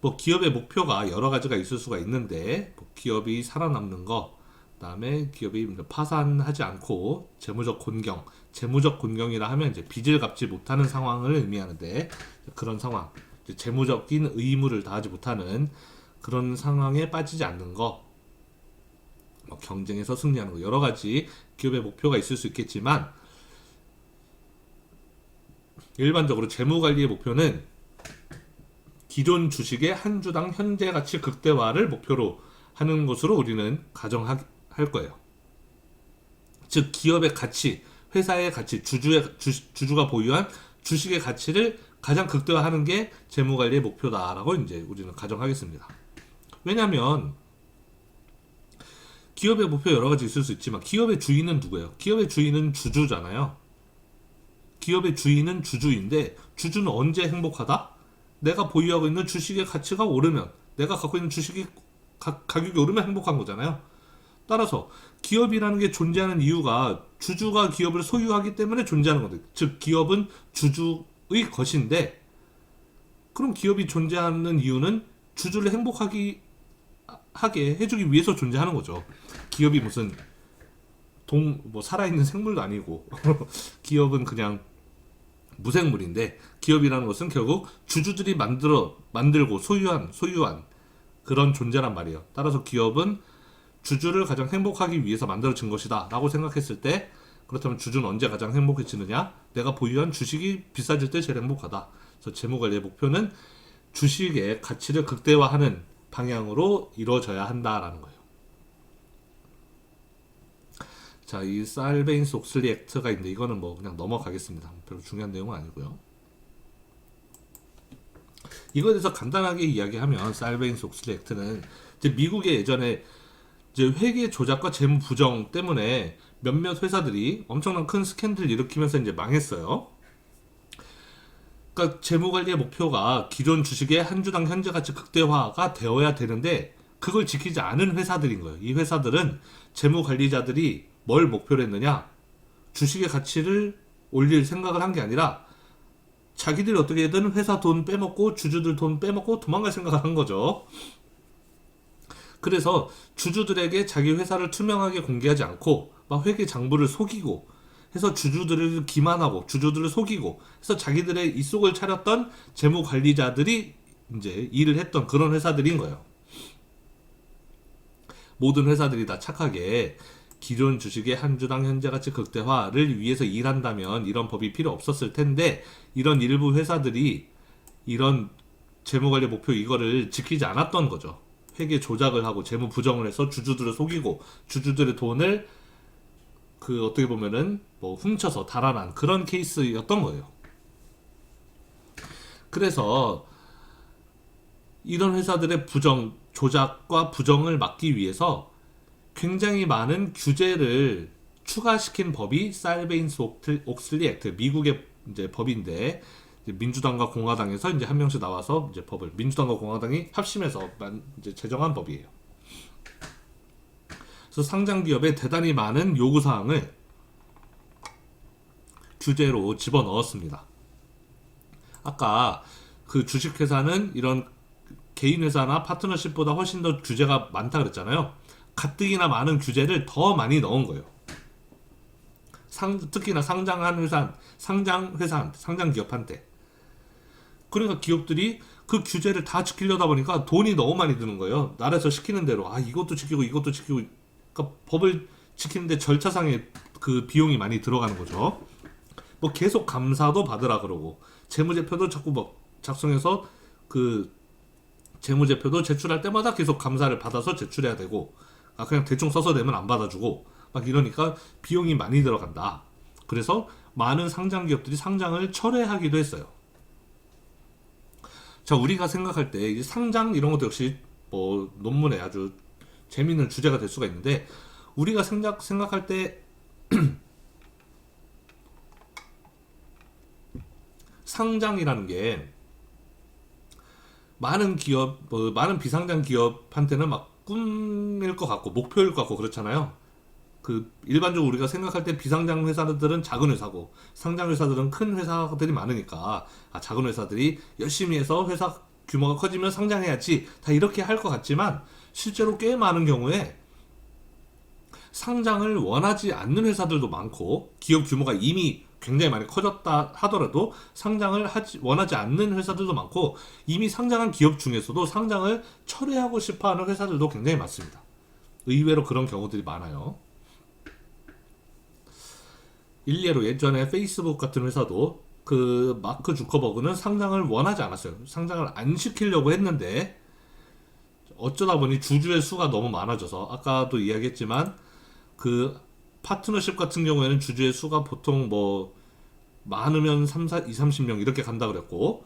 뭐 기업의 목표가 여러 가지가 있을 수가 있는데 뭐 기업이 살아남는 거, 그다음에 기업이 파산하지 않고 재무적 곤경, 재무적 곤경이라 하면 이제 빚을 갚지 못하는 상황을 의미하는데 그런 상황, 이제 재무적인 의무를 다하지 못하는 그런 상황에 빠지지 않는 거, 뭐 경쟁에서 승리하는 거, 여러 가지 기업의 목표가 있을 수 있겠지만 일반적으로 재무관리의 목표는 기존 주식의 한 주당 현재 가치 극대화를 목표로 하는 것으로 우리는 가정할 거예요. 즉 기업의 가치, 회사의 가치, 주주가 보유한 주식의 가치를 가장 극대화하는 게 재무관리의 목표다라고 이제 우리는 가정하겠습니다. 왜냐하면 기업의 목표 여러 가지 있을 수 있지만 기업의 주인은 누구예요? 기업의 주인은 주주잖아요. 기업의 주인은 주주인데 주주는 언제 행복하다? 내가 보유하고 있는 주식의 가치가 오르면, 내가 갖고 있는 주식이 가격이 오르면 행복한 거잖아요. 따라서 기업이라는 게 존재하는 이유가 주주가 기업을 소유하기 때문에 존재하는 건데, 즉 기업은 주주의 것인데, 그럼 기업이 존재하는 이유는 주주를 행복하게 하게 해주기 위해서 존재하는 거죠. 기업이 무슨 뭐 살아있는 생물도 아니고 기업은 그냥 무생물인데, 기업이라는 것은 결국 주주들이 만들고 소유한 그런 존재란 말이에요. 따라서 기업은 주주를 가장 행복하기 위해서 만들어진 것이다 라고 생각했을 때, 그렇다면 주주는 언제 가장 행복해지느냐? 내가 보유한 주식이 비싸질 때 제일 행복하다. 그래서 재무관리의 목표는 주식의 가치를 극대화하는 방향으로 이루어져야 한다라는 거예요. 자, 이 살베인스 옥슬리 액트가 있는데 이거는 뭐 그냥 넘어가겠습니다. 별로 중요한 내용은 아니고요. 이거에 대해서 간단하게 이야기하면, 살베인스 옥슬리 액트는 이제 미국의 예전에 이제 회계 조작과 재무 부정 때문에 몇몇 회사들이 엄청난 큰 스캔들을 일으키면서 이제 망했어요. 그러니까 재무 관리의 목표가 기존 주식의 한 주당 현재 가치 극대화가 되어야 되는데, 그걸 지키지 않은 회사들인 거예요. 이 회사들은 재무 관리자들이 뭘 목표로 했느냐? 주식의 가치를 올릴 생각을 한 게 아니라 자기들이 어떻게든 회사 돈 빼먹고 주주들 돈 빼먹고 도망갈 생각을 한 거죠. 그래서 주주들에게 자기 회사를 투명하게 공개하지 않고 막 회계 장부를 속이고 해서 주주들을 기만하고 주주들을 속이고 해서 자기들의 입속을 차렸던 재무 관리자들이 이제 일을 했던 그런 회사들인 거예요. 모든 회사들이 다 착하게 기존 주식의 한 주당 현재 가치 극대화를 위해서 일한다면 이런 법이 필요 없었을 텐데, 이런 일부 회사들이 이런 재무관리 목표 이거를 지키지 않았던 거죠. 회계 조작을 하고 재무 부정을 해서 주주들을 속이고 주주들의 돈을 어떻게 보면은 뭐 훔쳐서 달아난 그런 케이스였던 거예요. 그래서 이런 회사들의 조작과 부정을 막기 위해서 굉장히 많은 규제를 추가시킨 법이 살베인스 옥슬리 액트, 미국의 이제 법인데, 이제 민주당과 공화당에서 이제 한 명씩 나와서 이제 법을, 민주당과 공화당이 합심해서 이제 제정한 법이에요. 그래서 상장 기업에 대단히 많은 요구 사항을 규제로 집어넣었습니다. 아까 그 주식회사는 이런 개인회사나 파트너십보다 훨씬 더 규제가 많다 그랬잖아요. 가뜩이나 많은 규제를 더 많이 넣은 거예요. 특히나 상장 기업한테. 그러니까 기업들이 그 규제를 다 지키려다 보니까 돈이 너무 많이 드는 거예요. 나라에서 시키는 대로 이것도 지키고 이것도 지키고, 그러니까 법을 지키는데 절차상의 그 비용이 많이 들어가는 거죠. 뭐 계속 감사도 받으라 그러고, 재무제표도 자꾸 뭐 작성해서 그 재무제표도 제출할 때마다 계속 감사를 받아서 제출해야 되고, 그냥 대충 써서 내면 안 받아주고 막 이러니까 비용이 많이 들어간다. 그래서 많은 상장 기업들이 상장을 철회하기도 했어요. 자, 우리가 생각할 때 이 상장 이런 것도 역시 뭐 논문에 아주 재미있는 주제가 될 수가 있는데, 우리가 생각할 때 상장이라는 게 많은 비상장 기업한테는 막 꿈일 것 같고 목표일 것 같고 그렇잖아요. 일반적으로 우리가 생각할 때 비상장 회사들은 작은 회사고 상장 회사들은 큰 회사들이 많으니까, 작은 회사들이 열심히 해서 회사 규모가 커지면 상장해야지, 다 이렇게 할 것 같지만 실제로 꽤 많은 경우에 상장을 원하지 않는 회사들도 많고, 기업 규모가 이미 굉장히 많이 커졌다 하더라도 상장을 원하지 않는 회사들도 많고, 이미 상장한 기업 중에서도 상장을 철회하고 싶어하는 회사들도 굉장히 많습니다. 의외로 그런 경우들이 많아요. 일례로 예전에 페이스북 같은 회사도 그 마크 주커버그는 상장을 원하지 않았어요. 상장을 안 시키려고 했는데 어쩌다 보니 주주의 수가 너무 많아져서, 아까도 이야기했지만 그 파트너십 같은 경우에는 주주의 수가 보통 뭐 많으면 2, 30명 이렇게 간다 그랬고,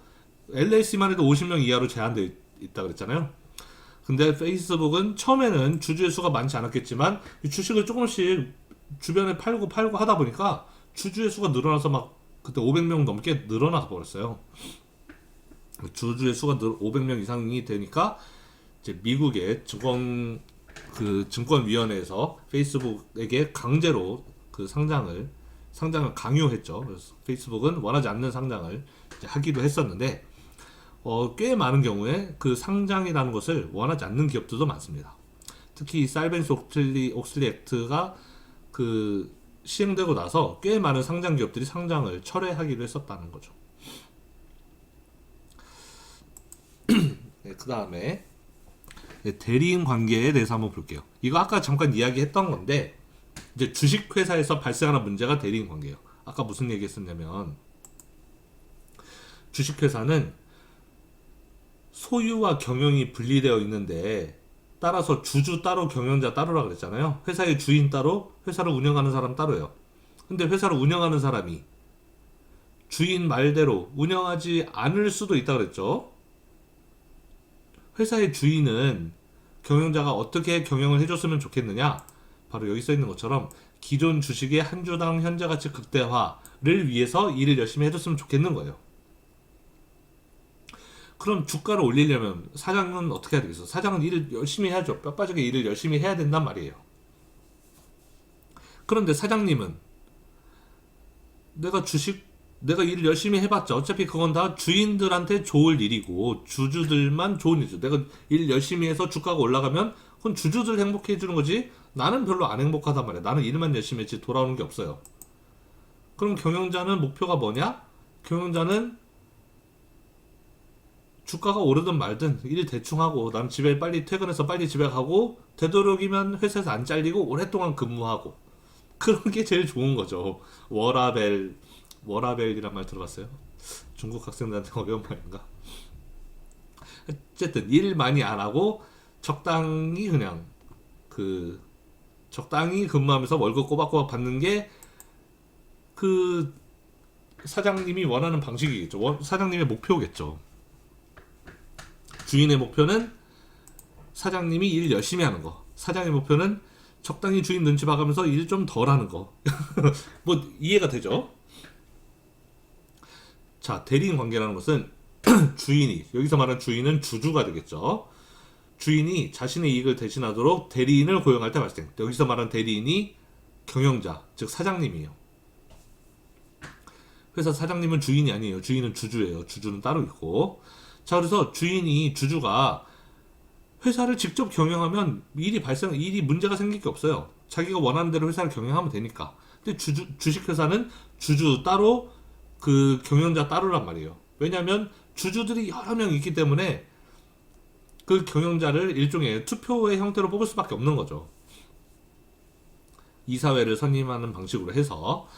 LLC만 해도 50명 이하로 제한되어 있다 그랬잖아요. 근데 페이스북은 처음에는 주주의 수가 많지 않았겠지만 주식을 조금씩 주변에 팔고 하다 보니까 주주의 수가 늘어나서 막 그때 500명 넘게 늘어나 버렸어요. 주주의 수가 500명 이상이 되니까 이제 미국의 그 증권위원회에서 페이스북에게 강제로 그 상장을 강요했죠. 그래서 페이스북은 원하지 않는 상장을 이제 하기도 했었는데 꽤 많은 경우에 그 상장이라는 것을 원하지 않는 기업들도 많습니다. 특히 사르벤스 옥슬리 액트가 그 시행되고 나서 꽤 많은 상장 기업들이 상장을 철회하기로 했었다는 거죠. 네, 그 다음에 대리인 관계에 대해서 한번 볼게요. 이거 아까 잠깐 이야기했던 건데 이제 주식회사에서 발생하는 문제가 대리인 관계예요. 아까 무슨 얘기했었냐면 주식회사는 소유와 경영이 분리되어 있는데 따라서 주주 따로 경영자 따로라 그랬잖아요. 회사의 주인 따로, 회사를 운영하는 사람 따로예요. 근데 회사를 운영하는 사람이 주인 말대로 운영하지 않을 수도 있다 그랬죠. 회사의 주인은 경영자가 어떻게 경영을 해줬으면 좋겠느냐? 바로 여기 써 있는 것처럼 기존 주식의 한 주당 현재 가치 극대화를 위해서 일을 열심히 해줬으면 좋겠는 거예요. 그럼 주가를 올리려면 사장은 어떻게 해야 되겠어? 사장은 일을 열심히 해야죠. 뼈 빠지게 일을 열심히 해야 된단 말이에요. 그런데 사장님은 내가 일을 열심히 해봤자 어차피 그건 다 주인들한테 좋을 일이고 주주들만 좋은 일이죠. 내가 일 열심히 해서 주가가 올라가면 그건 주주들 행복해 해주는 거지 나는 별로 안 행복하단 말이야. 나는 일만 열심히 했지 돌아오는 게 없어요. 그럼 경영자는 목표가 뭐냐? 경영자는 주가가 오르든 말든 일 대충 하고 난 집에 빨리 퇴근해서 빨리 집에 가고 되도록이면 회사에서 안 잘리고 오랫동안 근무하고 그런 게 제일 좋은 거죠. 워라벨이란 말 들어봤어요? 중국 학생들한테 어려운 말인가? 어쨌든 일 많이 안 하고 적당히 그냥 적당히 근무하면서 월급 꼬박꼬박 받는 게 그 사장님이 원하는 방식이겠죠. 사장님의 목표겠죠. 주인의 목표는 사장님이 일 열심히 하는 거. 사장의 목표는 적당히 주인 눈치 봐가면서 일 좀 덜 하는 거. 뭐 이해가 되죠? 자, 대리인 관계라는 것은 주인이, 여기서 말하는 주인은 주주가 되겠죠. 주인이 자신의 이익을 대신하도록 대리인을 고용할 때 발생. 여기서 말하는 대리인이 경영자, 즉 사장님이에요. 회사 사장님은 주인이 아니에요. 주인은 주주예요. 주주는 따로 있고. 자, 그래서 주주가 회사를 직접 경영하면 일이 문제가 생길 게 없어요. 자기가 원하는 대로 회사를 경영하면 되니까. 근데 주식회사는 주주 따로, 그 경영자 따로란 말이에요. 왜냐하면 주주들이 여러 명 있기 때문에 그 경영자를 일종의 투표의 형태로 뽑을 수밖에 없는 거죠. 이사회를 선임하는 방식으로 해서.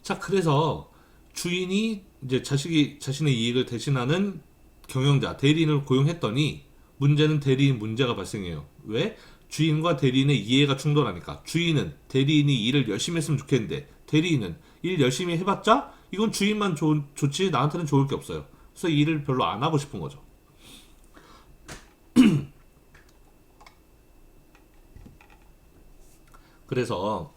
자, 그래서 주인이 이제 자신의 이익을 대신하는 경영자, 대리인을 고용했더니 문제는 대리인 문제가 발생해요. 왜? 주인과 대리인의 이해가 충돌하니까. 주인은 대리인이 일을 열심히 했으면 좋겠는데 대리인은 일 열심히 해봤자 이건 주인만 좋지 나한테는 좋을 게 없어요. 그래서 일을 별로 안 하고 싶은 거죠. 그래서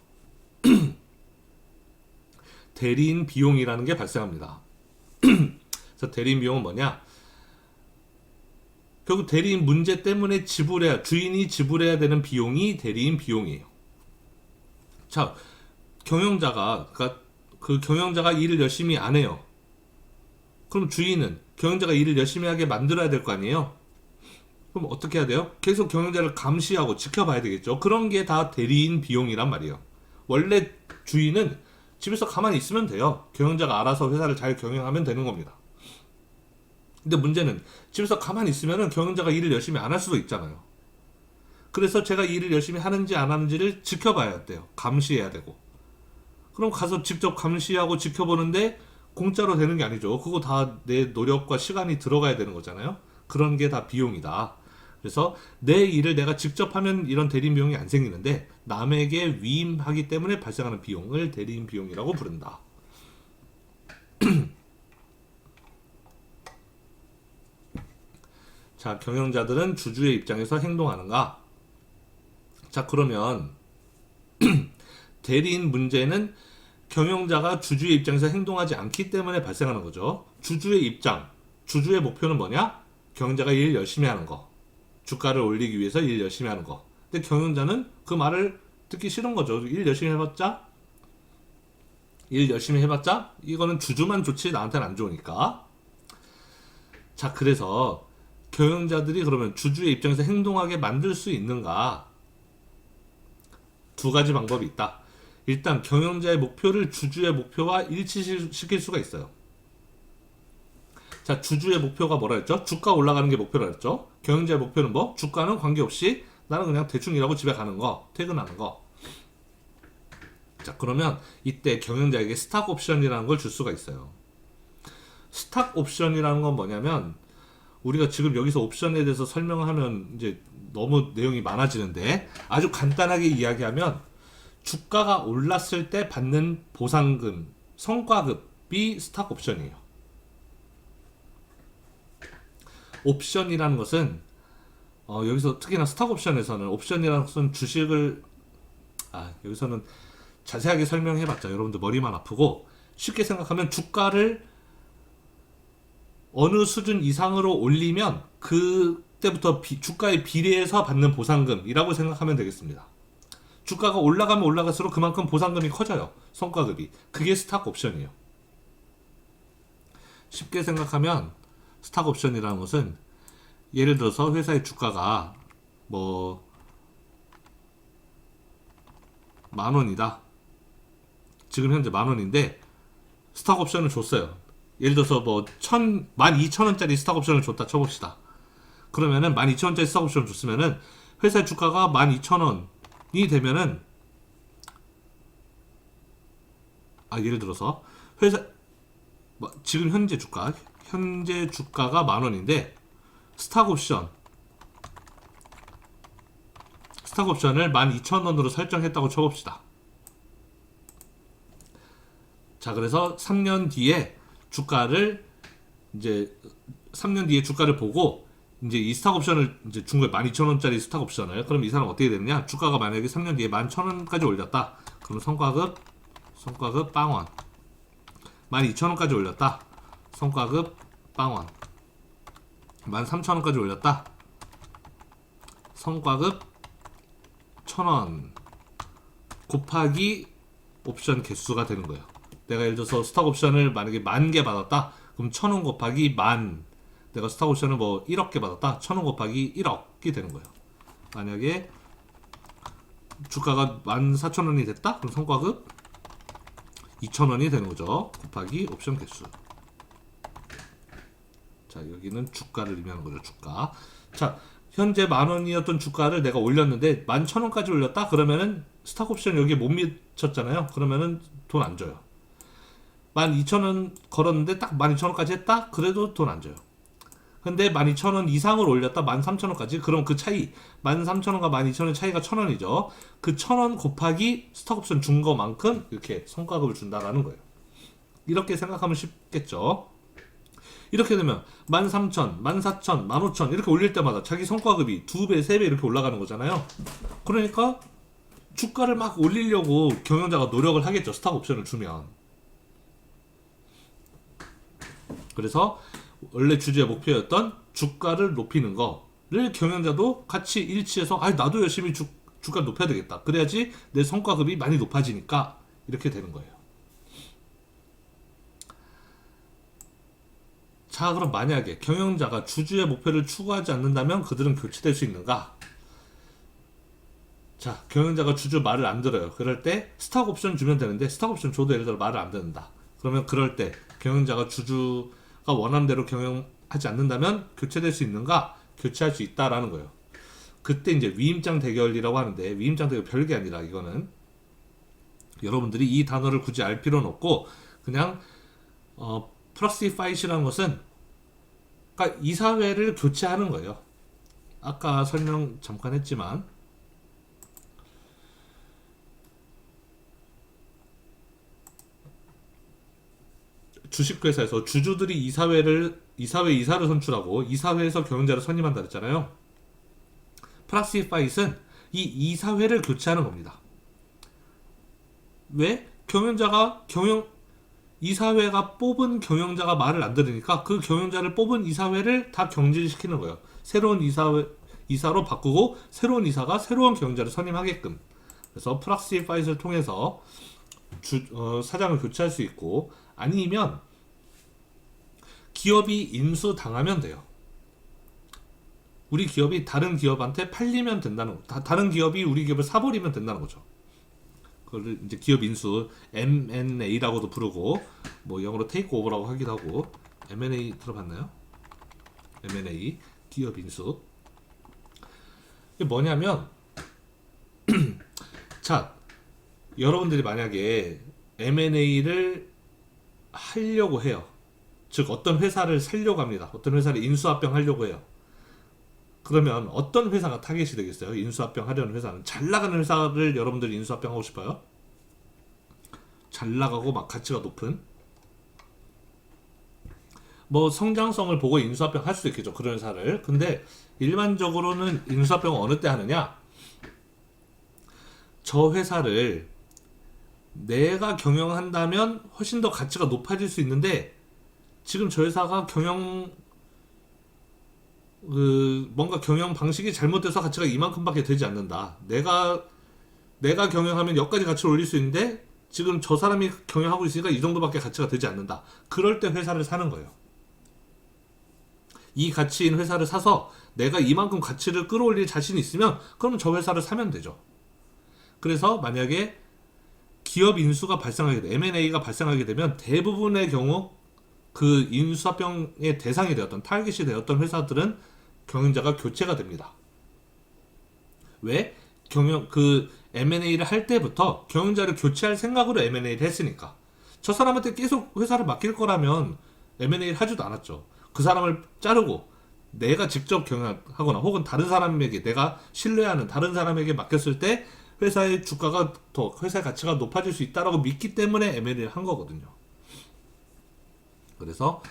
대리인 비용이라는 게 발생합니다. 그래서 대리인 비용은 뭐냐? 결국 대리인 문제 때문에 주인이 지불해야 되는 비용이 대리인 비용이에요. 자, 그러니까 그 경영자가 일을 열심히 안 해요. 그럼 주인은 경영자가 일을 열심히 하게 만들어야 될 거 아니에요? 그럼 어떻게 해야 돼요? 계속 경영자를 감시하고 지켜봐야 되겠죠. 그런 게 다 대리인 비용이란 말이에요. 원래 주인은 집에서 가만히 있으면 돼요. 경영자가 알아서 회사를 잘 경영하면 되는 겁니다. 근데 문제는 집에서 가만히 있으면 경영자가 일을 열심히 안 할 수도 있잖아요. 그래서 제가 일을 열심히 하는지 안 하는지를 지켜봐야 돼요. 감시해야 되고. 그럼 가서 직접 감시하고 지켜보는데 공짜로 되는 게 아니죠. 그거 다 내 노력과 시간이 들어가야 되는 거잖아요. 그런 게 다 비용이다. 그래서 내 일을 내가 직접 하면 이런 대리인 비용이 안 생기는데 남에게 위임하기 때문에 발생하는 비용을 대리인 비용이라고 부른다. 자, 경영자들은 주주의 입장에서 행동하는가? 자, 그러면 대리인 문제는 경영자가 주주의 입장에서 행동하지 않기 때문에 발생하는 거죠. 주주의 목표는 뭐냐? 경영자가 일 열심히 하는 거. 주가를 올리기 위해서 일 열심히 하는 거. 근데 경영자는 그 말을 듣기 싫은 거죠. 일 열심히 해봤자 이거는 주주만 좋지 나한테는 안 좋으니까. 자, 그래서 경영자들이 그러면 주주의 입장에서 행동하게 만들 수 있는가? 두 가지 방법이 있다. 일단 경영자의 목표를 주주의 목표와 일치시킬 수가 있어요. 자, 주주의 목표가 뭐라 했죠? 주가 올라가는 게 목표라 했죠? 경영자의 목표는 뭐? 주가는 관계없이 나는 그냥 대충 일하고 집에 가는 거, 퇴근하는 거. 자, 그러면 이때 경영자에게 스탁 옵션이라는 걸 줄 수가 있어요. 스탁 옵션이라는 건 뭐냐면 우리가 지금 여기서 옵션에 대해서 설명하면 이제 너무 내용이 많아지는데 아주 간단하게 이야기하면 주가가 올랐을 때 받는 보상금, 성과급이 스탁 옵션이에요. 옵션이라는 것은 여기서 특히나 스탁 옵션에서는 옵션이라는 것은 주식을 여기서는 자세하게 설명해봤자 여러분들 머리만 아프고 쉽게 생각하면 주가를 어느 수준 이상으로 올리면 그때부터 주가에 비례해서 받는 보상금이라고 생각하면 되겠습니다. 주가가 올라가면 올라갈수록 그만큼 보상금이 커져요. 성과급이. 그게 스탁 옵션이에요. 쉽게 생각하면 스탁 옵션이라는 것은 예를 들어서 회사의 주가가 뭐 10,000원이다. 지금 현재 10,000원인데 스탁 옵션을 줬어요. 예를 들어서 뭐 12,000원짜리 스탁 옵션을 줬다 쳐봅시다. 그러면은 12,000원짜리 스탁 옵션을 줬으면은 회사의 주가가 12,000원이 되면은 예를 들어서 회사 지금 현재 주가가 10,000원인데 스탁 옵션을 12,000원으로 설정했다고 쳐봅시다. 자, 그래서 3년 뒤에 주가를 보고 이제 이 스탁 옵션을 이제 준 거예요. 12,000원짜리 스탁 옵션을. 그럼 이 사람 어떻게 되느냐? 주가가 만약에 3년 뒤에 11,000원까지 올렸다. 그럼 성과급 0원. 12,000원까지 올렸다. 성과급 0원. 13,000원까지 올렸다. 성과급 1,000원 곱하기 옵션 개수가 되는 거예요. 내가 예를 들어서 스탁 옵션을 만약에 10,000개 받았다. 그럼 1,000원 곱하기 10,000. 내가 스탁 옵션을 뭐 1억 개 받았다. 1,000원 곱하기 1억이 되는 거예요. 만약에 주가가 14,000원이 됐다. 그럼 성과급 2,000원이 되는 거죠. 곱하기 옵션 개수. 자, 여기는 주가를 의미하는 거죠. 주가. 자, 현재 10,000원이었던 주가를 내가 올렸는데 11,000원까지 올렸다? 그러면은 스탁 옵션 여기에 못 미쳤잖아요. 그러면은 돈 안 줘요. 12,000원 걸었는데 딱 12,000원까지 했다? 그래도 돈 안 줘요. 근데 12,000원 이상을 올렸다? 13,000원까지? 그럼 그 차이 13,000원과 12,000원 차이가 1,000원이죠. 그 1,000원 곱하기 스탁 옵션 준 거만큼 이렇게 성과급을 준다라는 거예요. 이렇게 생각하면 쉽겠죠. 이렇게 되면 13,000, 14,000, 15,000 이렇게 올릴 때마다 자기 성과급이 2배, 3배 이렇게 올라가는 거잖아요. 그러니까 주가를 막 올리려고 경영자가 노력을 하겠죠. 스탁 옵션을 주면. 그래서 원래 주주의 목표였던 주가를 높이는 거를 경영자도 같이 일치해서 나도 열심히 주가를 높여야 되겠다. 그래야지 내 성과급이 많이 높아지니까 이렇게 되는 거예요. 자, 그럼 만약에 경영자가 주주의 목표를 추구하지 않는다면 그들은 교체될 수 있는가? 자, 경영자가 주주 말을 안 들어요. 그럴 때 스탁 옵션 주면 되는데 스탁 옵션 줘도 예를 들어 말을 안 듣는다. 그러면 그럴 때 경영자가 주주가 원하는 대로 경영하지 않는다면 교체될 수 있는가? 교체할 수 있다라는 거예요. 그때 이제 위임장 대결이라고 하는데 위임장 대결 별게 아니라 이거는 여러분들이 이 단어를 굳이 알 필요는 없고 그냥 프락시 파이트라는 것은 그러니까 이사회를 교체하는 거예요. 아까 설명 잠깐 했지만 주식회사에서 주주들이 이사회 이사를 선출하고 이사회에서 경영자를 선임한다 그랬잖아요. 프락시 파이트는 이 이사회를 교체하는 겁니다. 왜? 이사회가 뽑은 경영자가 말을 안 들으니까 그 경영자를 뽑은 이사회를 다 경질시키는 거예요. 새로운 이사로 바꾸고 새로운 이사가 새로운 경영자를 선임하게끔. 그래서 프락시 파이트를 통해서 사장을 교체할 수 있고, 아니면 기업이 인수당하면 돼요. 우리 기업이 다른 기업한테 팔리면 된다는 거. 다른 기업이 우리 기업을 사버리면 된다는 거죠. 그걸 이제 기업 인수, M&A라고도 부르고, 뭐 영어로 테이크 오버라고 하기도 하고. M&A 들어봤나요? M&A, 기업 인수. 이게 뭐냐면, 자, 여러분들이 만약에 M&A를 하려고 해요. 즉 어떤 회사를 살려고 합니다. 어떤 회사를 인수합병 하려고 해요. 그러면 어떤 회사가 타겟이 되겠어요? 인수합병 하려는 회사는. 잘 나가는 회사를 여러분들이 인수합병 하고 싶어요? 잘 나가고 막 가치가 높은, 뭐 성장성을 보고 인수합병 할 수도 있겠죠, 그런 회사를. 근데 일반적으로는 인수합병을 어느 때 하느냐, 저 회사를 내가 경영한다면 훨씬 더 가치가 높아질 수 있는데, 지금 저 회사가 뭔가 경영 방식이 잘못돼서 가치가 이만큼밖에 되지 않는다. 내가 경영하면 여기까지 가치를 올릴 수 있는데 지금 저 사람이 경영하고 있으니까 이 정도밖에 가치가 되지 않는다. 그럴 때 회사를 사는 거예요. 이 가치인 회사를 사서 내가 이만큼 가치를 끌어올릴 자신이 있으면 그럼 저 회사를 사면 되죠. 그래서 만약에 기업 인수가 발생하게 돼, M&A가 발생하게 되면 대부분의 경우 그 인수합병의 대상이 되었던, 타겟이 되었던 회사들은 경영자가 교체가 됩니다. 왜? M&A를 할 때부터 경영자를 교체할 생각으로 M&A를 했으니까. 저 사람한테 계속 회사를 맡길 거라면 M&A를 하지도 않았죠. 그 사람을 자르고 내가 직접 경영하거나 혹은 다른 사람에게, 내가 신뢰하는 다른 사람에게 맡겼을 때 회사의 주가가 회사의 가치가 높아질 수 있다라고 믿기 때문에 M&A를 한 거거든요. 그래서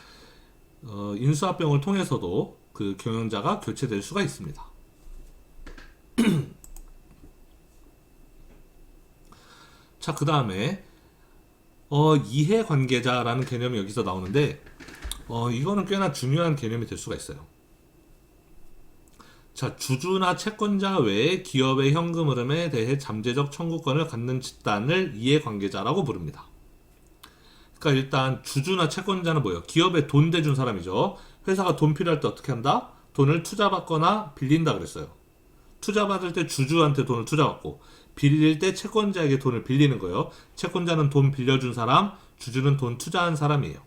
인수합병을 통해서도 그 경영자가 교체될 수가 있습니다. 자, 그 다음에 이해관계자라는 개념이 여기서 나오는데, 이거는 꽤나 중요한 개념이 될 수가 있어요. 자, 주주나 채권자 외에 기업의 현금 흐름에 대해 잠재적 청구권을 갖는 집단을 이해관계자라고 부릅니다. 그러니까 일단 주주나 채권자는 뭐예요? 기업에 돈 대준 사람이죠. 회사가 돈 필요할 때 어떻게 한다? 돈을 투자받거나 빌린다 그랬어요. 투자받을 때 주주한테 돈을 투자받고, 빌릴 때 채권자에게 돈을 빌리는 거예요. 채권자는 돈 빌려준 사람, 주주는 돈 투자한 사람이에요.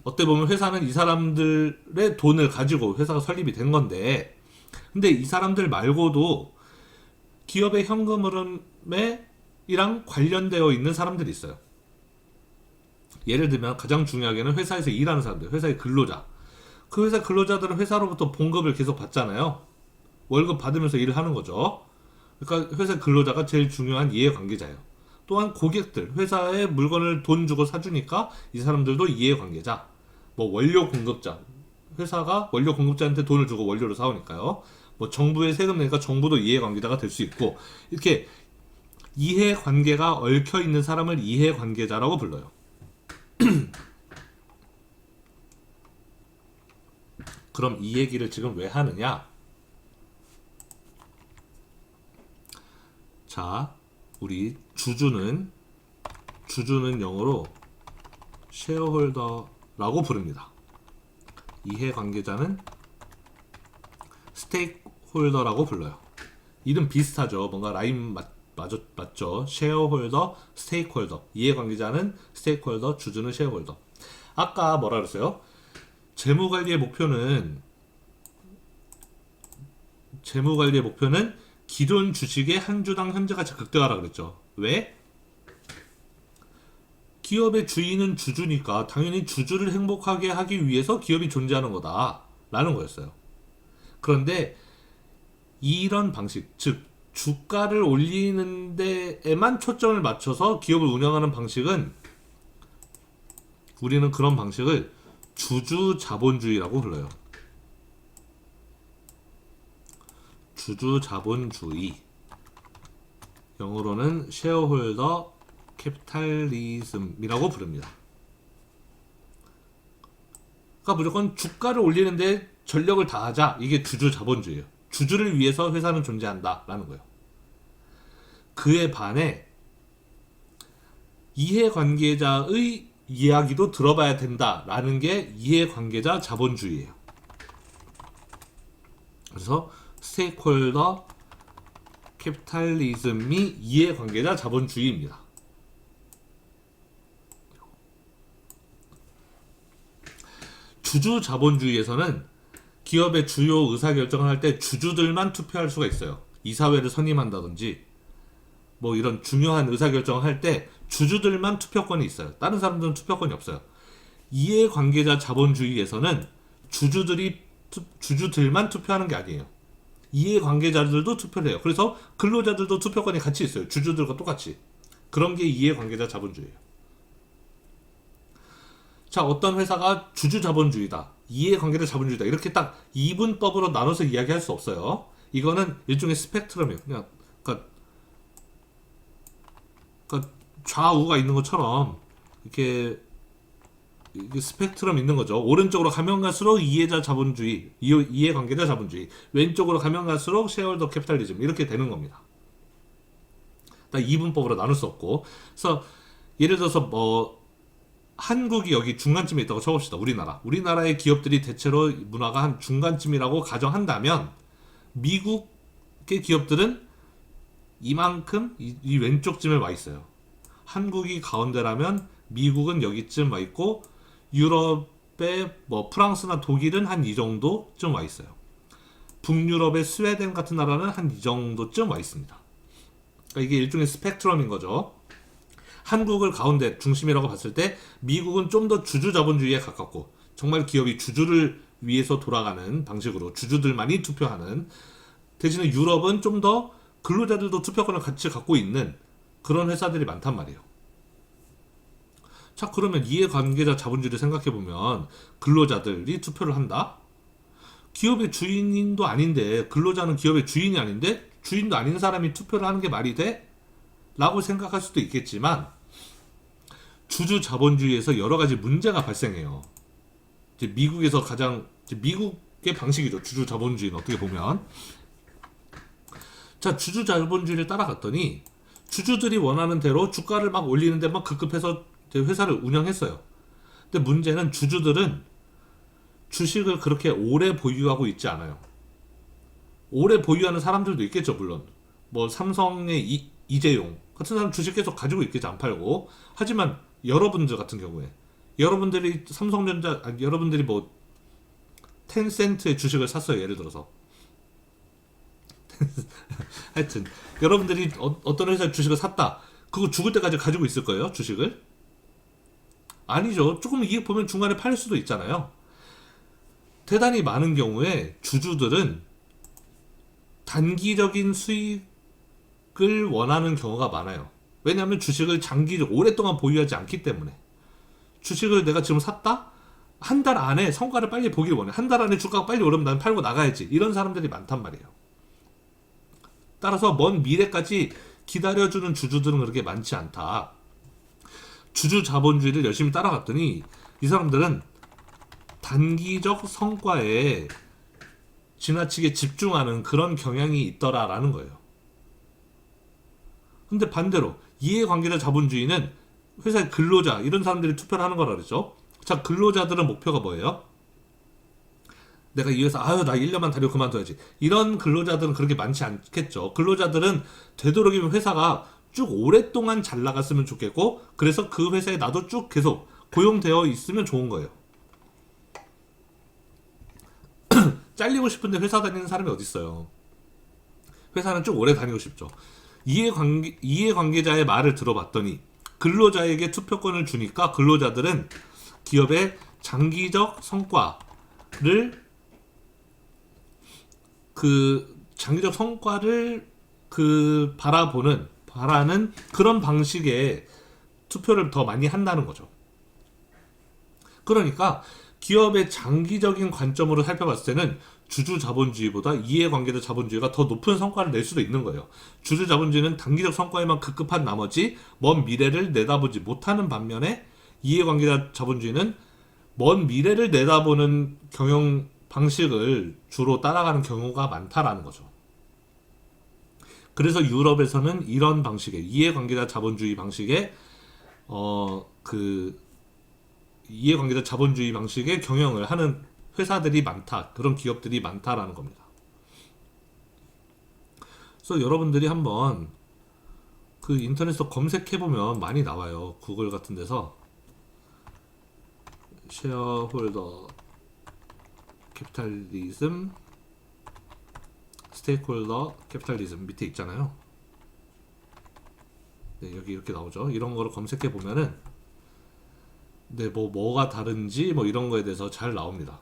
어떻게 보면 회사는 이 사람들의 돈을 가지고 회사가 설립이 된 건데, 근데 이 사람들 말고도 기업의 현금 흐름에 이랑 관련되어 있는 사람들이 있어요. 예를 들면 가장 중요하게는 회사에서 일하는 사람들, 회사의 근로자. 그 회사 근로자들은 회사로부터 봉급을 계속 받잖아요. 월급 받으면서 일을 하는 거죠. 그러니까 회사 근로자가 제일 중요한 이해관계자예요. 또한 고객들, 회사에 물건을 돈 주고 사주니까 이 사람들도 이해관계자. 뭐 원료 공급자, 회사가 원료 공급자한테 돈을 주고 원료를 사오니까요. 뭐 정부에 세금 내니까 정부도 이해관계자가 될 수 있고, 이렇게 이해관계가 얽혀있는 사람을 이해관계자라고 불러요. 그럼 이 얘기를 지금 왜 하느냐? 자, 우리 주주는 영어로 쉐어홀더라고 부릅니다. 이해관계자는 스테이크홀더라고 불러요. 이름 비슷하죠. 뭔가 라임 맞죠? 쉐어홀더, 스테이크홀더. 이해관계자는 스테이크홀더, 주주는 쉐어홀더. 아까 뭐라 그랬어요? 재무관리의 목표는 기존 주식의 한 주당 현재 가치 극대화라 그랬죠. 왜? 기업의 주인은 주주니까 당연히 주주를 행복하게 하기 위해서 기업이 존재하는 거다 라는 거였어요. 그런데 이런 방식, 즉 주가를 올리는 데에만 초점을 맞춰서 기업을 운영하는 방식은, 우리는 그런 방식을 주주 자본주의라고 불러요. 주주 자본주의. 영어로는 쉐어홀더 캐피탈리즘이라고 부릅니다. 무조건 주가를 올리는데 전력을 다하자. 이게 주주 자본주의예요. 주주를 위해서 회사는 존재한다라는 거예요. 그에 반해 이해관계자의 이야기도 들어봐야 된다라는 게 이해관계자 자본주의예요. 그래서 스테이크홀더 캐피탈리즘이 이해관계자 자본주의입니다. 주주 자본주의에서는 기업의 주요 의사결정을 할 때 주주들만 투표할 수가 있어요. 이사회를 선임한다든지 뭐 이런 중요한 의사결정을 할 때 주주들만 투표권이 있어요. 다른 사람들은 투표권이 없어요. 이해관계자 자본주의에서는 주주들만 투표하는 게 아니에요. 이해관계자들도 투표를 해요. 그래서 근로자들도 투표권이 같이 있어요. 주주들과 똑같이. 그런 게 이해관계자 자본주의예요. 자, 어떤 회사가 주주 자본주의다, 이해관계자 자본주의다, 이렇게 딱 이분법으로 나눠서 이야기할 수 없어요. 이거는 일종의 스펙트럼이에요. 그러니까 좌우가 있는 것처럼 이렇게 스펙트럼 있는 거죠. 오른쪽으로 가면 갈수록 이해관계자 자본주의, 왼쪽으로 가면 갈수록 쉐어홀더 캐피탈리즘, 이렇게 되는 겁니다. 딱 이분법으로 나눌 수 없고. 그래서 예를 들어서 뭐 한국이 여기 중간쯤에 있다고 쳐봅시다. 우리나라의 기업들이 대체로 문화가 한 중간쯤이라고 가정한다면, 미국의 기업들은 이만큼 이 왼쪽쯤에 와 있어요. 한국이 가운데라면 미국은 여기쯤 와 있고, 유럽의 뭐 프랑스나 독일은 한 이 정도쯤 와 있어요. 북유럽의 스웨덴 같은 나라는 한 이 정도쯤 와 있습니다. 그러니까 이게 일종의 스펙트럼인 거죠. 한국을 가운데 중심이라고 봤을 때 미국은 좀 더 주주 자본주의에 가깝고, 정말 기업이 주주를 위해서 돌아가는 방식으로 주주들만이 투표하는, 대신에 유럽은 좀 더 근로자들도 투표권을 같이 갖고 있는 그런 회사들이 많단 말이에요. 자, 그러면 이해관계자 자본주의를 생각해보면 근로자들이 투표를 한다? 기업의 주인도 아닌데, 근로자는 기업의 주인이 아닌데 주인도 아닌 사람이 투표를 하는 게 말이 돼? 라고 생각할 수도 있겠지만, 주주 자본주의에서 여러 가지 문제가 발생해요. 이제 미국에서 미국의 방식이죠. 주주 자본주의는 어떻게 보면. 자, 주주 자본주의를 따라갔더니 주주들이 원하는 대로 주가를 막 올리는데 막 급급해서 회사를 운영했어요. 근데 문제는 주주들은 주식을 그렇게 오래 보유하고 있지 않아요. 오래 보유하는 사람들도 있겠죠, 물론. 뭐 삼성의 이재용 같은 사람 주식 계속 가지고 있겠지, 안 팔고. 하지만 여러분들 같은 경우에, 여러분들이 여러분들이 뭐 텐센트의 주식을 샀어요, 예를 들어서. 하여튼 여러분들이 어떤 회사의 주식을 샀다. 그거 죽을 때까지 가지고 있을 거예요, 주식을? 아니죠. 조금 이익 보면 중간에 팔 수도 있잖아요. 대단히 많은 경우에 주주들은 단기적인 수익을 원하는 경우가 많아요. 왜냐하면 주식을 장기적, 오랫동안 보유하지 않기 때문에. 주식을 내가 지금 샀다? 한 달 안에 성과를 빨리 보길 원해. 한 달 안에 주가가 빨리 오르면 난 팔고 나가야지. 이런 사람들이 많단 말이에요. 따라서 먼 미래까지 기다려주는 주주들은 그렇게 많지 않다. 주주 자본주의를 열심히 따라갔더니 이 사람들은 단기적 성과에 지나치게 집중하는 그런 경향이 있더라라는 거예요. 근데 반대로 이해관계자 자본주의는 회사의 근로자, 이런 사람들이 투표를 하는 거라 그랬죠. 자, 근로자들은 목표가 뭐예요? 내가 이 회사, 나 1년만 다니고 그만둬야지. 이런 근로자들은 그렇게 많지 않겠죠. 근로자들은 되도록이면 회사가 쭉 오랫동안 잘 나갔으면 좋겠고, 그래서 그 회사에 나도 쭉 계속 고용되어 있으면 좋은 거예요. 잘리고 싶은데 회사 다니는 사람이 어디 있어요? 회사는 쭉 오래 다니고 싶죠. 이해관계자의 말을 들어봤더니 근로자에게 투표권을 주니까 근로자들은 기업의 장기적 성과를 바라는 그런 방식의 투표를 더 많이 한다는 거죠. 그러니까 기업의 장기적인 관점으로 살펴봤을 때는 주주 자본주의보다 이해관계자 자본주의가 더 높은 성과를 낼 수도 있는 거예요. 주주 자본주의는 단기적 성과에만 급급한 나머지 먼 미래를 내다보지 못하는 반면에, 이해관계자 자본주의는 먼 미래를 내다보는 경영 방식을 주로 따라가는 경우가 많다라는 거죠. 그래서 유럽에서는 이런 방식의 이해관계자 자본주의 방식의 그 이해관계자 자본주의 방식의 경영을 하는 회사들이 많다. 그런 기업들이 많다라는 겁니다. 그래서 여러분들이 한번 그 인터넷에서 검색해보면 많이 나와요. 구글 같은 데서 쉐어홀더 캐피탈리즘, 스테이크홀더 캐피탈리즘 밑에 있잖아요. 네, 여기 이렇게 나오죠. 이런 거를 검색해 보면은 네, 뭐가 다른지 뭐 이런 거에 대해서 잘 나옵니다.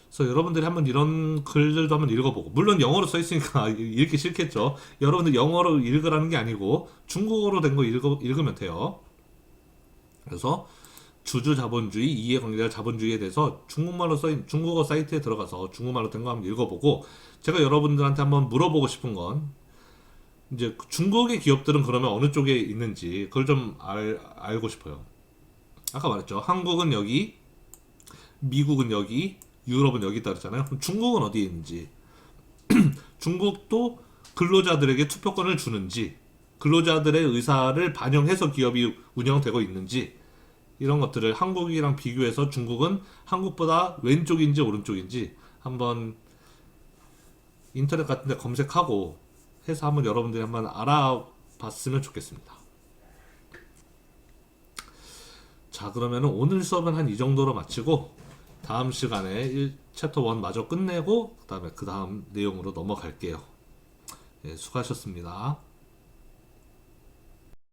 그래서 여러분들이 한번 이런 글들도 한번 읽어보고, 물론 영어로 써 있으니까 읽기 싫겠죠. 여러분들 영어로 읽으라는 게 아니고 중국어로 된 거 읽으면 돼요. 그래서 주주 자본주의, 이해관계자 자본주의에 대해서 중국말로 써있는 중국어 사이트에 들어가서 중국말로 된 거 한번 읽어보고, 제가 여러분들한테 한번 물어보고 싶은 건 이제 중국의 기업들은 그러면 어느 쪽에 있는지 그걸 좀 알고 싶어요. 아까 말했죠. 한국은 여기, 미국은 여기, 유럽은 여기 있다 그랬잖아요. 그럼 중국은 어디에 있는지, 중국도 근로자들에게 투표권을 주는지, 근로자들의 의사를 반영해서 기업이 운영되고 있는지, 이런 것들을 한국이랑 비교해서 중국은 한국보다 왼쪽인지 오른쪽인지 한번 인터넷 같은 데 검색하고 해서 한번 여러분들이 한번 알아봤으면 좋겠습니다. 자, 그러면 오늘 수업은 한 이 정도로 마치고 다음 시간에 챕터 1 마저 끝내고 그 다음 내용으로 넘어갈게요. 예, 수고하셨습니다.